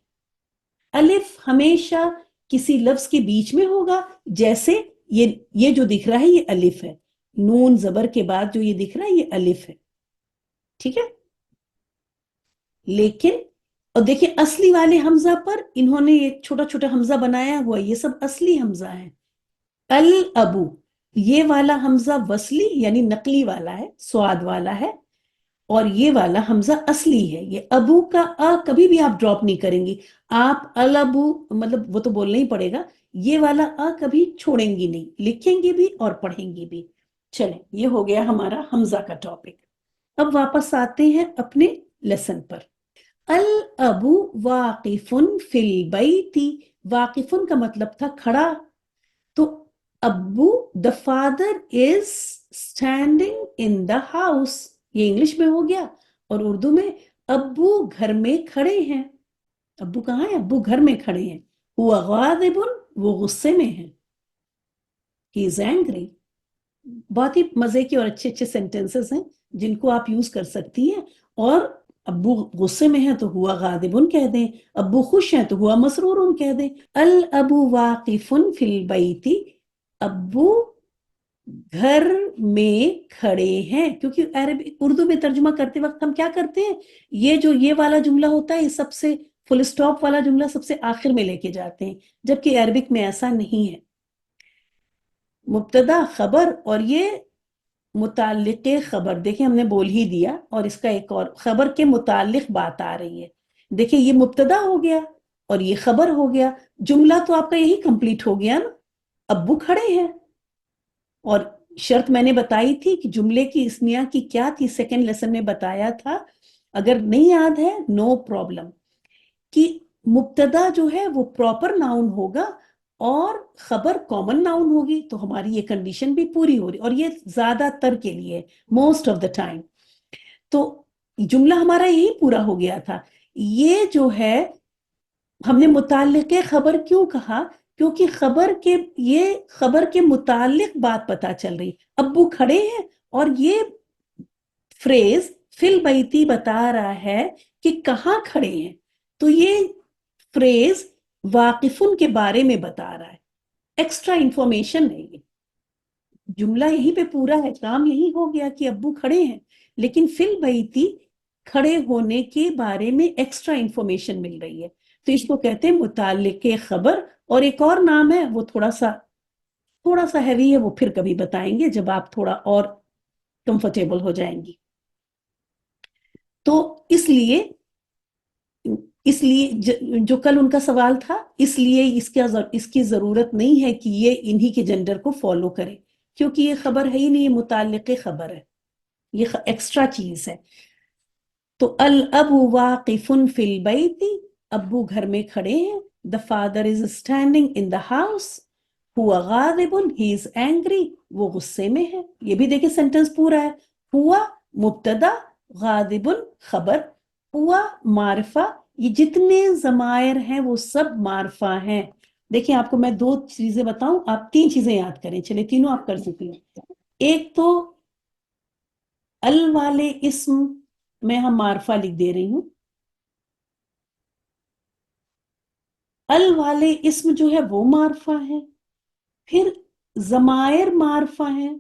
الف ہمیشہ کسی لفظ کے بیچ میں ہوگا، جیسے یہ جو دکھ رہا ہے یہ الف ہے، نون زبر کے بعد جو یہ دکھ رہا ہے یہ الف ہے، ٹھیک ہے؟ لیکن اور دیکھیں اصلی والے حمزہ پر انہوں نے ایک چھوٹا چھوٹا حمزہ بنایا ہوا، یہ سب اصلی حمزہ ہے۔ الابو، یہ والا حمزہ وصلی یعنی نقلی والا ہے، سواد والا ہے، اور یہ والا حمزہ اصلی ہے۔ یہ ابو کا کبھی بھی آپ ڈراپ نہیں کریں گی، آپ الابو مطلب وہ تو بولنا ہی پڑے گا، یہ والا کبھی چھوڑیں گی نہیں، لکھیں گی بھی اور پڑھیں گی بھی۔ چلیں، یہ ہو گیا ہمارا حمزہ کا ٹاپک۔ اب واپس آتے ہیں اپنے لیسن پر. الابو واقفن فی البیت، واقفن کا مطلب تھا کھڑا، تو ابو the father is standing in the house, یہ انگلش میں ہو گیا. اور اردو میں ابو گھر میں کھڑے ہیں. ابو کہاں ہیں؟ ابو گھر میں کھڑے ہیں. ہوا غاضب، وہ غصے میں ہیں. ہی از اینگری. بہت ہی مزے کے اور اچھے اچھے سینٹینسز ہیں جن کو آپ یوز کر سکتی ہیں. اور ابو غصے میں ہیں تو ہوا غاضب کہہ دیں، ابو خوش ہیں تو ہوا مسرور کہہ دیں. الابو واقف فی البیت، ابو گھر میں کھڑے ہیں. کیونکہ اردو میں ترجمہ کرتے وقت ہم کیا کرتے ہیں، یہ والا جملہ ہوتا ہے یہ سب سے فل اسٹاپ والا جملہ سب سے آخر میں لے کے جاتے ہیں، جبکہ عربک میں ایسا نہیں ہے. مبتدا خبر اور یہ متعلق خبر، دیکھیں ہم نے بول ہی دیا اور اس کا ایک اور خبر کے متعلق بات آ رہی ہے. دیکھیں یہ مبتدا ہو گیا اور یہ خبر ہو گیا، جملہ تو آپ کا یہی کمپلیٹ ہو گیا نا. ابو کھڑے ہیں، اور شرط میں نے بتائی تھی کہ جملے کی اسمیہ کی کیا تھی، سیکنڈ لیسن میں بتایا تھا، اگر نہیں یاد ہے نو پرابلم، کہ مبتدا جو ہے وہ پراپر ناؤن ہوگا اور خبر کامن ناؤن ہوگی، تو ہماری یہ کنڈیشن بھی پوری ہو رہی، اور یہ زیادہ تر کے لیے موسٹ آف دا ٹائم. تو جملہ ہمارا یہی پورا ہو گیا تھا. یہ جو ہے ہم نے متعلق خبر کیوں کہا، کیونکہ خبر کے متعلق بات پتہ چل رہی. ابو کھڑے ہیں اور یہ فریز فی البیتی بتا رہا ہے کہ کہاں کھڑے ہیں، تو یہ فریز واقفن کے بارے میں بتا رہا ہے، ایکسٹرا انفارمیشن نہیں ہے. جملہ یہیں پہ پورا ہے، کام یہی ہو گیا کہ ابو کھڑے ہیں، لیکن فی البیتی کھڑے ہونے کے بارے میں ایکسٹرا انفارمیشن مل رہی ہے. تو اس کو کہتے ہیں متعلق خبر. اور ایک اور نام ہے وہ تھوڑا سا ہیوی ہے، وہ پھر کبھی بتائیں گے جب آپ تھوڑا اور کمفرٹیبل ہو جائیں گی. تو اس لیے جو کل ان کا سوال تھا، اس لیے اس کی ضرورت نہیں ہے کہ یہ انہی کے جنڈر کو فالو کرے، کیونکہ یہ خبر ہے ہی نہیں، یہ متعلق خبر ہے، یہ ایکسٹرا چیز ہے. تو الابو واقف فی البیت، ابو گھر میں کھڑے ہیں. The father is standing in the house. ہوا غاضب، he is angry، وہ غصے میں ہے. یہ بھی دیکھیں سینٹنس پورا ہے. ہوا مبتدا، غاضب خبر، ہوا معرفہ. یہ جتنے ضمائر ہیں وہ سب معرفہ ہیں. دیکھیں آپ کو میں 2 چیزیں بتاؤں، آپ 3 چیزیں یاد کریں، چلے تینوں آپ کر سکتے ہیں. ایک تو ال والے اسم میں ہم معرفہ لکھ دے رہی ہوں. ال والے اسم جو ہے وہ معرفہ ہے، پھر ضمائر معرفہ ہیں.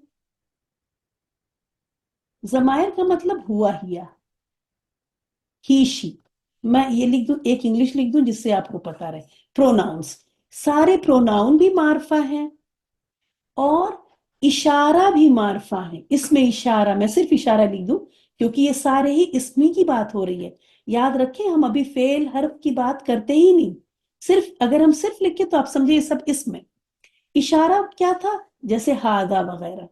ضمائر کا مطلب ہوا ہیا، ہی شی. میں یہ لکھ دوں، ایک انگلش لکھ دوں جس سے آپ کو پتا رہے. پروناؤنس، سارے پروناؤن بھی معرفہ ہیں اور اشارہ بھی معرفہ ہیں. اس میں اشارہ، میں صرف اشارہ لکھ دوں کیونکہ یہ سارے ہی اسمی کی بات ہو رہی ہے. یاد رکھیں ہم ابھی فعل حرف کی بات کرتے ہی نہیں، صرف اگر ہم صرف لکھیں تو آپ سمجھے یہ سب اسم ہے. اشارہ کیا تھا؟ جیسے ہاذا وغیرہ،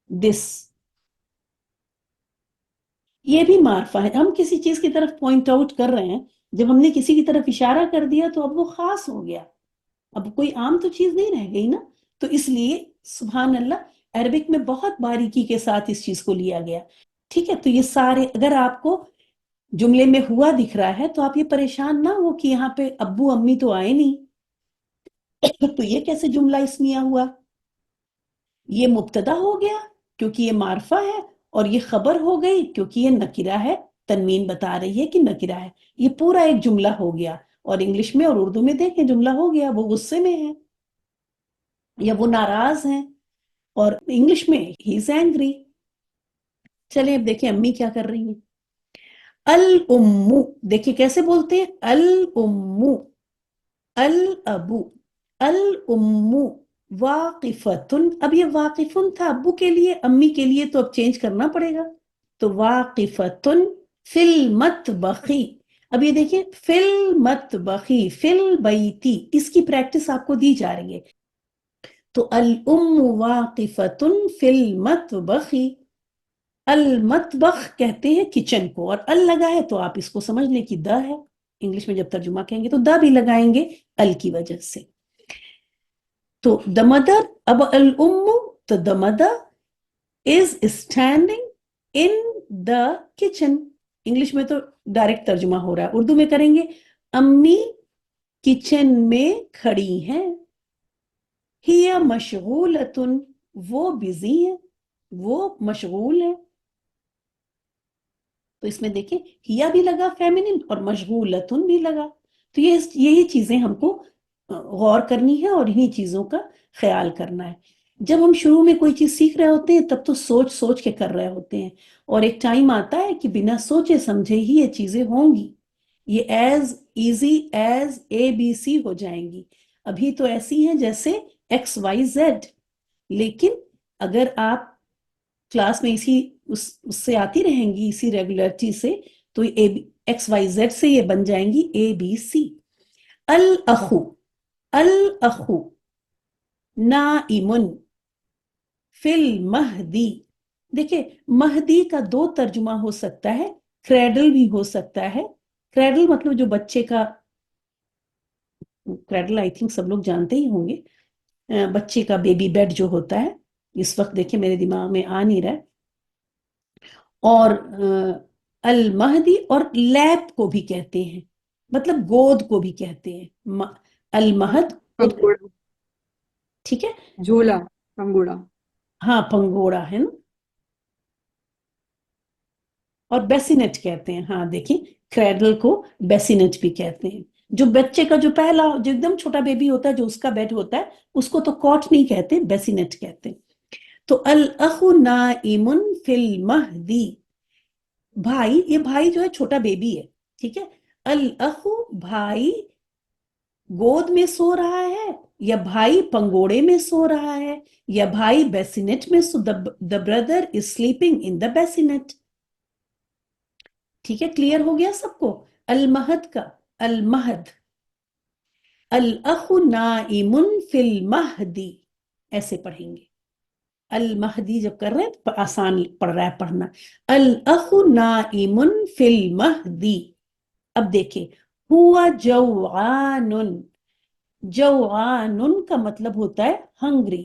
دس، یہ بھی معرفہ ہے. ہم کسی چیز کی طرف پوائنٹ آؤٹ کر رہے ہیں، جب ہم نے کسی کی طرف اشارہ کر دیا تو اب وہ خاص ہو گیا، اب کوئی عام تو چیز نہیں رہ گئی نا. تو اس لیے سبحان اللہ عربک میں بہت باریکی کے ساتھ اس چیز کو لیا گیا. ٹھیک ہے، تو یہ سارے اگر آپ کو جملے میں ہوا دکھ رہا ہے تو آپ یہ پریشان نہ ہو کہ یہاں پہ ابو امی تو آئے نہیں، تو یہ کیسے جملہ اسمیہ ہوا. یہ مبتدا ہو گیا کیونکہ یہ معرفہ ہے، اور یہ خبر ہو گئی کیونکہ یہ نکرہ ہے، تنوین بتا رہی ہے کہ نکرہ ہے. یہ پورا ایک جملہ ہو گیا. اور انگلش میں اور اردو میں دیکھیں جملہ ہو گیا، وہ غصے میں ہے یا وہ ناراض ہیں، اور انگلش میں ہی از اینگری. چلیں اب دیکھیں امی کیا کر رہی ہیں. الامو، دیکھیں کیسے بولتے ہیں، الامو، الابو، الامو واقفتن. اب یہ واقفن تھا ابو کے لیے، امی کے لیے تو اب چینج کرنا پڑے گا. تو واقفتن فی المطبخی. اب یہ دیکھیں فی المطبخی، فی البیتی، اس کی پریکٹس آپ کو دی جا رہی ہے. تو الام واقفتن فی المطبخی، المطبخ کہتے ہیں کچن کو، اور ال لگا ہے تو آپ اس کو سمجھ لیں کہ دا ہے. انگلش میں جب ترجمہ کہیں گے تو دا بھی لگائیں گے ال کی وجہ سے. تو the mother، اب الام، تو the mother is standing in the kitchen. English میں تو ڈائریکٹ ترجمہ ہو رہا ہے، اردو میں کریں گے امی کچن میں کھڑی ہیں. ہی مشغولتن، وہ بزی ہے، وہ مشغول ہے. تو اس میں دیکھیں ہیا بھی لگا فیمنن اور مشغولتن بھی لگا. تو یہی چیزیں ہم کو غور کرنی ہے اور انہی چیزوں کا خیال کرنا ہے. جب ہم شروع میں کوئی چیز سیکھ رہے ہوتے ہیں تب تو سوچ سوچ کے کر رہے ہوتے ہیں، اور ایک ٹائم آتا ہے کہ بنا سوچے سمجھے ہی یہ چیزیں ہوں گی، یہ as easy as A B C ہو جائیں گی. ابھی تو ایسی ہیں جیسے ایکس وائی زیڈ، لیکن اگر آپ کلاس میں اس سے آتی رہیں گی اسی ریگولرٹی سے تو ایکس وائی زیڈ سے یہ بن جائیں گی اے بی سی. الاخو، الاخو نائم فی المہدی. دیکھیں مہدی کا دو ترجمہ ہو سکتا ہے، کریڈل بھی ہو سکتا ہے. کریڈل مطلب جو بچے کا، کریڈل آئی تھنک سب لوگ جانتے ہی ہوں گے، بچے کا بیبی بیڈ جو ہوتا ہے. اس وقت دیکھیں میرے دماغ میں آ نہیں رہا ہے. اور المہدی اور لیپ کو بھی کہتے ہیں، مطلب گود کو بھی کہتے ہیں. المہد گود، پنگوڑا، ٹھیک ہے. جھولا، پنگوڑا. ہاں پنگوڑا ہے نا. اور بیسینٹ کہتے ہیں. ہاں دیکھیں کریڈل کو بیسینٹ بھی کہتے ہیں. جو بچے کا جو پہلا جو ایک دم چھوٹا بیبی ہوتا ہے جو اس کا بیڈ ہوتا ہے اس کو تو کاٹ نہیں کہتے، بیسینٹ کہتے ہیں. تو الاخ نائم فی المہدی، بھائی، یہ بھائی جو ہے چھوٹا بیبی ہے، ٹھیک ہے. الاخ بھائی گود میں سو رہا ہے، یا بھائی پنگوڑے میں سو رہا ہے، یا بھائی بیسینٹ میں سو the brother is sleeping in the bassinet. ٹھیک ہے، کلیئر ہو گیا سب کو. المہد کا المہد، الاخ نائم فی المہدی ایسے پڑھیں گے. المہدی جب کر رہے ہیں تو آسان پڑھ رہا ہے پڑھنا. الاخ نائم فی المہدی. اب دیکھیں ہوا جوعان، جوعان کا مطلب ہوتا ہے ہنگری.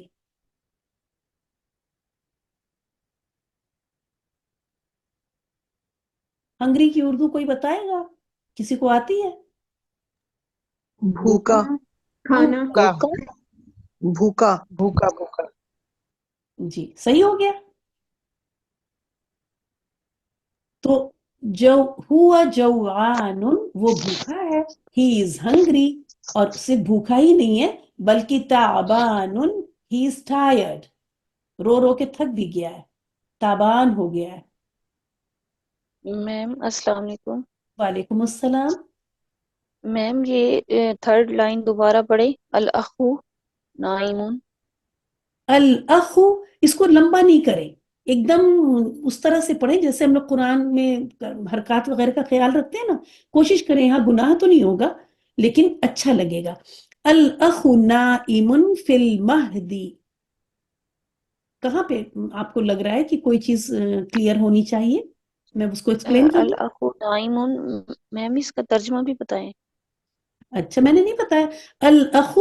ہنگری کی اردو کوئی بتائے گا؟ کسی کو آتی ہے؟ بھوکا، کھانا. بھوکا، بھوکا. بھوکا، بھوکا. جی صحیح ہو گیا. تو جو ہوا جوعان، وہ بھوکا ہے، ہی از ہنگری. اور صرف بھوکا ہی نہیں ہے بلکہ تعبان، ہی از ٹائرڈ، رو رو کے تھک بھی گیا ہے، تابان ہو گیا ہے. میم السلام علیکم. وعلیکم السلام. میم یہ تھرڈ لائن دوبارہ پڑھے، الاخو نائمون. الاخ، اس کو لمبا نہیں کریں، ایک دم اس طرح سے پڑھیں جیسے ہم لوگ قرآن میں حرکات وغیرہ کا خیال رکھتے ہیں نا. کوشش کریں، ہاں گناہ تو نہیں ہوگا لیکن اچھا لگے گا. الاخ نائم فی المہدی. کہاں پہ آپ کو لگ رہا ہے کہ کوئی چیز کلیئر ہونی چاہیے؟ میں اس کو ایکسپلین کر دوں. الاخو نائمون، میم اس کا ترجمہ بھی بتائیں. اچھا میں نے نہیں بتایا. الاخ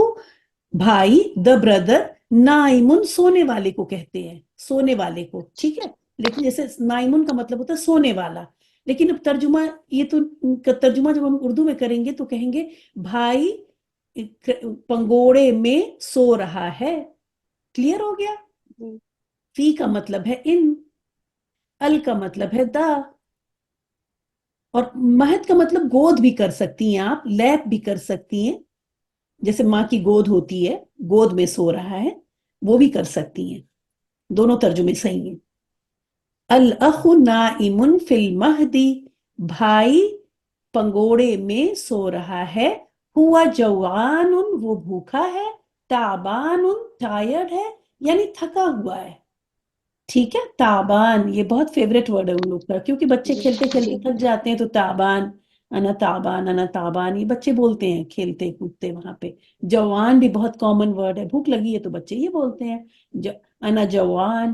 بھائی، the brother، نائمن سونے والے کو کہتے ہیں، سونے والے کو، ٹھیک ہے. لیکن جیسے نائمن کا مطلب ہوتا ہے سونے والا، لیکن اب ترجمہ، یہ تو ترجمہ جب ہم اردو میں کریں گے تو کہیں گے بھائی پنگوڑے میں سو رہا ہے. کلیئر ہو گیا. فی کا مطلب ہے ان، ال کا مطلب ہے دا، اور مہد کا مطلب گود بھی کر سکتی ہیں آپ، لیپ بھی کر سکتی ہیں، جیسے ماں کی گود ہوتی ہے، گود میں سو رہا ہے، وہ بھی کر سکتی ہیں. دونوں ترجمے صحیح ہیں. الاخ نائم فی المہدی، بھائی پنگوڑے میں سو رہا ہے. ہوا جوعان، وہ بھوکا ہے. تعبان، ٹائرڈ ہے یعنی تھکا ہوا ہے. ٹھیک ہے. تعبان یہ بہت فیوریٹ ورڈ ہے ان لوگ کا، کیونکہ بچے کھیلتے کھیلتے تھک جاتے ہیں تو تعبان، انا تعبان، انا تعبان، یہ بچے بولتے ہیں کھیلتے کودتے وہاں پہ. جوان بھی بہت کامن ورڈ ہے، بھوک لگی ہے تو بچے یہ بولتے ہیں انا جوان.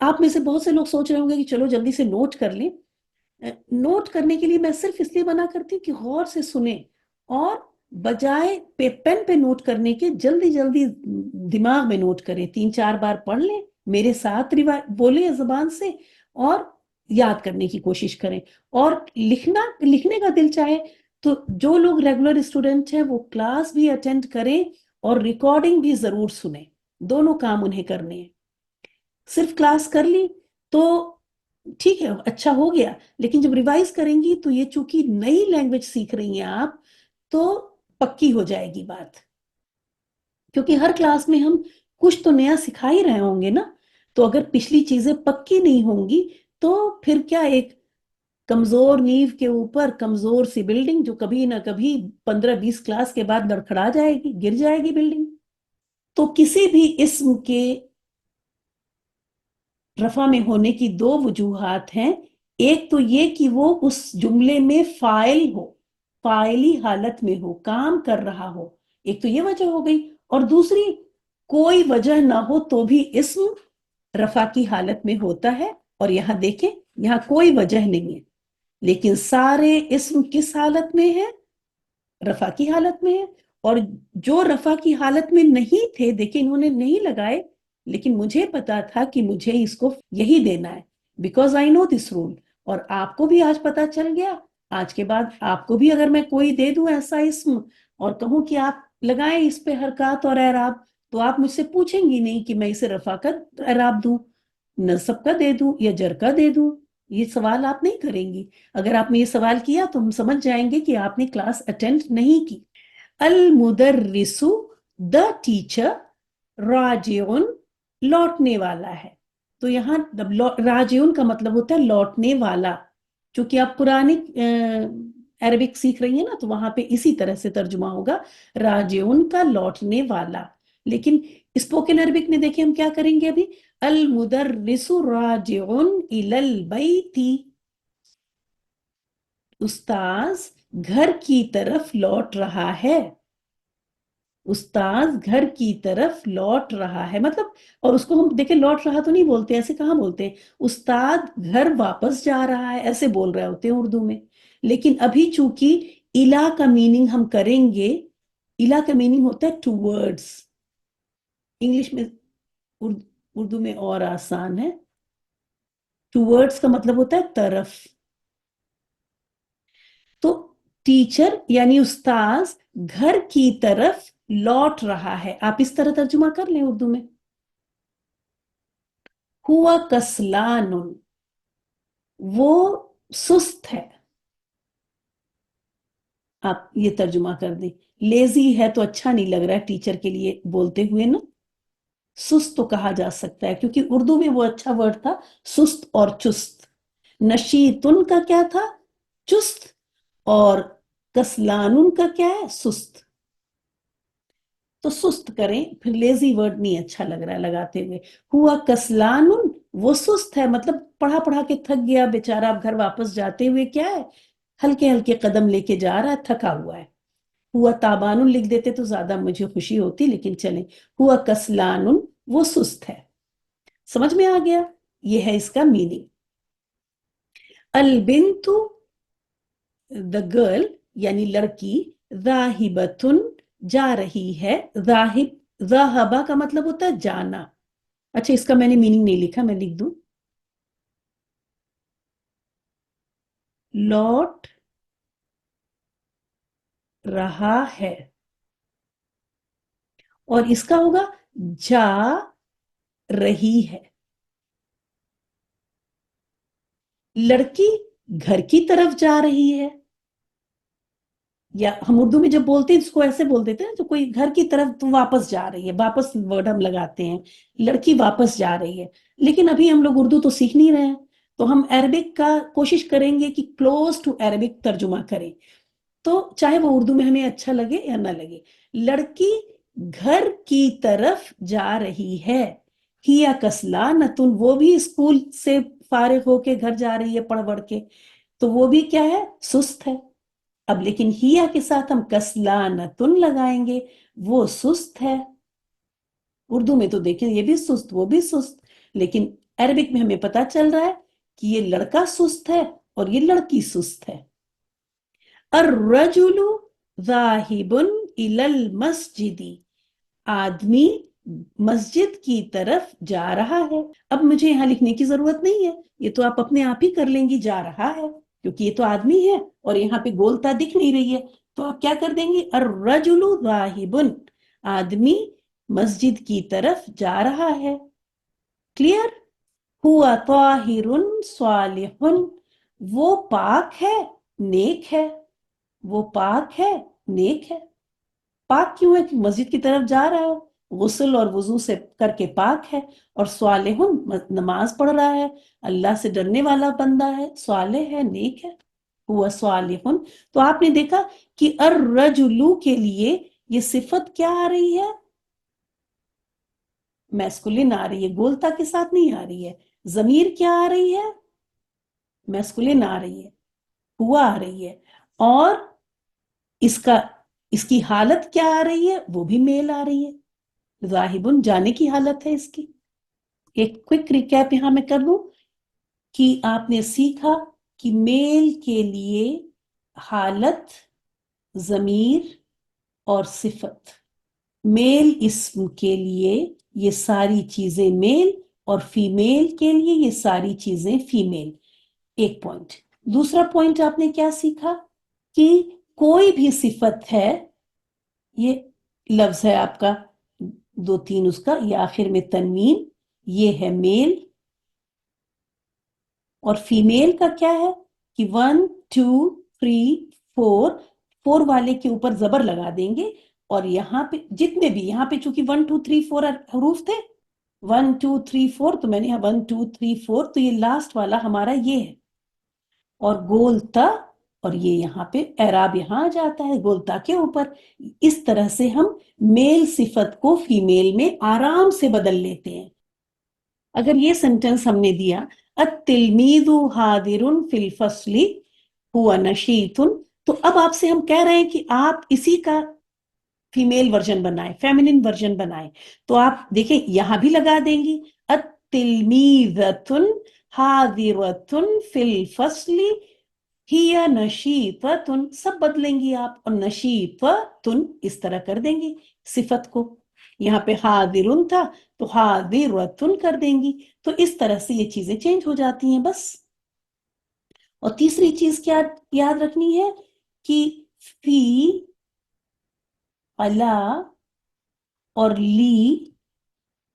آپ میں سے بہت سے لوگ سوچ رہے ہوں گے کہ چلو جلدی سے نوٹ کر لیں. نوٹ کرنے کے لیے میں صرف اس لیے منع کرتی ہوں کہ غور سے سنیں اور بجائے پین پہ نوٹ کرنے کے جلدی جلدی دماغ میں نوٹ کریں. 3-4 بار پڑھ لیں، میرے ساتھ بولیں زبان سے اور یاد کرنے کی کوشش کریں. اور لکھنے کا دل چاہے تو جو لوگ ریگولر اسٹوڈنٹ ہیں وہ کلاس بھی اٹینڈ کریں اور ریکارڈنگ بھی ضرور سنیں. دونوں کام انہیں کرنے ہیں. صرف کلاس کر لی تو ٹھیک ہے، اچھا ہو گیا، لیکن جب ریوائز کریں گی تو یہ چونکہ نئی لینگویج سیکھ رہی ہیں آپ تو پکی ہو جائے گی بات. کیونکہ ہر کلاس میں ہم کچھ تو نیا سکھا ہی رہے ہوں گے نا. تو اگر پچھلی چیزیں پکی نہیں ہوں گی تو پھر کیا ایک کمزور نیو کے اوپر کمزور سی بلڈنگ جو کبھی نہ کبھی 15-20 کلاس کے بعد لڑکھڑا جائے گی، گر جائے گی بلڈنگ. تو کسی بھی اسم کے رفع میں ہونے کی 2 وجوہات ہیں. ایک تو یہ کہ وہ اس جملے میں فاعل ہو، فاعلی حالت میں ہو، کام کر رہا ہو. ایک تو یہ وجہ ہو گئی. اور دوسری، کوئی وجہ نہ ہو تو بھی اسم رفع کی حالت میں ہوتا ہے. اور یہاں دیکھیں، یہاں کوئی وجہ نہیں ہے لیکن سارے اسم کس حالت میں ہیں؟ رفع کی حالت میں ہے. اور جو رفع کی حالت میں نہیں تھے، دیکھیں انہوں نے نہیں لگائے، لیکن مجھے پتا تھا کہ مجھے اس کو یہی دینا ہے because I know this role. اور آپ کو بھی آج پتا چل گیا. آج کے بعد آپ کو بھی اگر میں کوئی دے دوں ایسا اسم اور کہوں کہ آپ لگائیں اس پہ حرکات اور اعراب، تو آپ مجھ سے پوچھیں گی نہیں کہ میں اسے رفع کا اعراب دوں، نصب کا دے دوں یا جر کا دے دوں. یہ سوال آپ نہیں کریں گی. اگر آپ نے یہ سوال کیا تو ہم سمجھ جائیں گے کہ آپ نے کلاس اٹینڈ نہیں کی. المدرسو، دا ٹیچر، راجعن، لوٹنے والا ہے. تو یہاں راجعن کا مطلب ہوتا ہے لوٹنے والا. چونکہ آپ پرانی عربک سیکھ رہی ہیں نا تو وہاں پہ اسی طرح سے ترجمہ ہوگا، راجعن کا لوٹنے والا. لیکن اسپوکن عربک میں دیکھیں ہم کیا کریں گے ابھی، المدرس راجعن الی البیت، استاذ گھر کی طرف لوٹ رہا ہے. استاذ گھر کی طرف لوٹ رہا ہے مطلب، اور اس کو ہم دیکھیں لوٹ رہا تو نہیں بولتے، ایسے کہاں بولتے ہیں، استاد گھر واپس جا رہا ہے ایسے بول رہے ہوتے ہیں اردو میں. لیکن ابھی چونکہ الا کا میننگ ہم کریں گے، الا کا میننگ ہوتا ہے ٹوورڈز. انگلش میں اردو میں اور آسان ہے. ٹوورڈز کا مطلب ہوتا ہے طرف. تو ٹیچر یعنی استاذ گھر کی طرف لوٹ رہا ہے. آپ اس طرح ترجمہ کر لیں اردو میں، ہوا کسلان، وہ سست ہے. آپ یہ ترجمہ کر دیں. لیزی ہے تو اچھا نہیں لگ رہا ہے ٹیچر کے لیے بولتے ہوئے نا. سست تو کہا جا سکتا ہے کیونکہ اردو میں وہ اچھا ورڈ تھا سست اور چست. نشیتن کا کیا تھا، چست، اور کسلانن کا کیا ہے، سست. تو سست کریں، پھر لیزی ورڈ نہیں اچھا لگ رہا ہے لگاتے ہوئے. ہوا کسلانن، وہ سست ہے مطلب پڑھا پڑھا کے تھک گیا بیچارہ، اب گھر واپس جاتے ہوئے کیا ہے، ہلکے ہلکے قدم لے کے جا رہا ہے، تھکا ہوا ہے. ہوا تابانن لکھ دیتے تو زیادہ مجھے خوشی ہوتی، لیکن چلیں ہوا کسلانن، وہ سست ہے. سمجھ میں آ گیا؟ یہ ہے اس کا میننگ. البنت، دا گرل یعنی لڑکی، ذاہبتن، جا رہی ہے. ذاہبہ کا مطلب ہوتا ہے جانا. اچھا اس کا میں نے میننگ نہیں لکھا، میں لکھ دوں، لوٹ رہا ہے. اور اس کا ہوگا جا رہی ہے. لڑکی گھر کی طرف جا رہی ہے، یا ہم اردو میں جب بولتے ہیں اس کو ایسے بول دیتے ہیں تو کوئی گھر کی طرف تو واپس جا رہی ہے، واپس ورڈ ہم لگاتے ہیں، لڑکی واپس جا رہی ہے. لیکن ابھی ہم لوگ اردو تو سیکھ نہیں رہے ہیں تو ہم عربک کا کوشش کریں گے کہ کلوز ٹو عربک ترجمہ کریں، تو چاہے وہ اردو میں ہمیں اچھا لگے یا نہ لگے. لڑکی گھر کی طرف جا رہی ہے. ہیا کسلانتن، وہ بھی اسکول سے فارغ ہو کے گھر جا رہی ہے پڑھ پڑھ کے، تو وہ بھی کیا ہے، سست ہے. اب لیکن ہیا کے ساتھ ہم کسلانتن لگائیں گے، وہ سست ہے. اردو میں تو دیکھیں یہ بھی سست وہ بھی سست، لیکن عربک میں ہمیں پتا چل رہا ہے کہ یہ لڑکا سست ہے اور یہ لڑکی سست ہے. الرجل ذاہب الی المسجد، آدمی مسجد کی طرف جا رہا ہے. اب مجھے یہاں لکھنے کی ضرورت نہیں ہے، یہ تو آپ اپنے آپ ہی کر لیں گی، جا رہا ہے، کیونکہ یہ تو آدمی ہے اور یہاں پہ گولتا دکھ نہیں رہی ہے. تو آپ کیا کر دیں گے؟ الرجل ذاہب، آدمی مسجد کی طرف جا رہا ہے. کلیئر؟ ہوا طاہر صالح، وہ پاک ہے، نیک ہے. وہ پاک ہے، نیک ہے. پاک کیوں ہے؟ کہ مسجد کی طرف جا رہا ہے، غسل اور وضو سے کر کے پاک ہے. اور صالح، نماز پڑھ رہا ہے، اللہ سے ڈرنے والا بندہ ہے، صالح ہے، نیک ہے. ہوا صالح. تو آپ نے دیکھا کہ الرجل کے لیے یہ صفت کیا آ رہی ہے؟ میسکولن آ رہی ہے، گولتا کے ساتھ نہیں آ رہی ہے. ضمیر کیا آ رہی ہے؟ میسکولن آ رہی ہے، ہوا آ رہی ہے. اور اس کی حالت کیا آ رہی ہے؟ وہ بھی میل آ رہی ہے، ذاہبن جانے کی حالت ہے اس کی. ایک کوئک ریکیپ یہاں میں کر لوں کہ آپ نے سیکھا کہ میل کے لیے حالت، ضمیر اور صفت. میل اسم کے لیے یہ ساری چیزیں میل، اور فیمیل کے لیے یہ ساری چیزیں فیمیل. ایک پوائنٹ. دوسرا پوائنٹ آپ نے کیا سیکھا کہ کوئی بھی صفت ہے، یہ لفظ ہے آپ کا 2 3 اس کا، یہ آخر میں تنوین، یہ ہے میل. اور فیمیل کا کیا ہے کہ 1 2 3 4 والے کے اوپر زبر لگا دیں گے. اور یہاں پہ جتنے بھی، یہاں پہ چونکہ 1 2 3 4 حروف تھے، 1 2 3 4، تو میں نے یہاں 1 2 3 4، تو یہ لاسٹ والا ہمارا یہ ہے. اور گولتا، اور یہ یہاں پہ اعراب یہاں آ جاتا ہے گولتا کے اوپر. اس طرح سے ہم میل صفت کو فیمیل میں آرام سے بدل لیتے ہیں. اگر یہ سنٹنس ہم نے دیا التلمیذ حاضر فی الفصل ہوا نشیط، تو اب آپ سے ہم کہہ رہے ہیں کہ آپ اسی کا فیمیل ورژن بنائیں، فیمنن ورژن بنائیں. تو آپ دیکھیں یہاں بھی لگا دیں گی التلمیذۃ حاضرۃ فی الفصل ہی نشیطۃ، سب بدلیں گی آپ، اور نشیطۃ اس طرح کر دیں گی صفت کو. یہاں پہ حاضر تھا تو حاضرۃ کر دیں گی. تو اس طرح سے یہ چیزیں چینج ہو جاتی ہیں بس. اور تیسری چیز کیا یاد رکھنی ہے کہ فی، علا اور لی،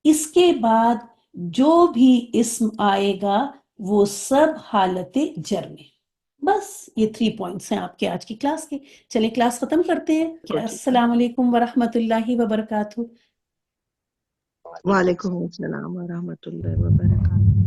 اس کے بعد جو بھی اسم آئے گا وہ سب حالت جر میں. بس یہ 3 پوائنٹس ہیں آپ کے آج کی کلاس کے. چلیں کلاس ختم کرتے ہیں. السلام علیکم ورحمۃ اللہ وبرکاتہ. وعلیکم السلام ورحمۃ اللہ وبرکاتہ.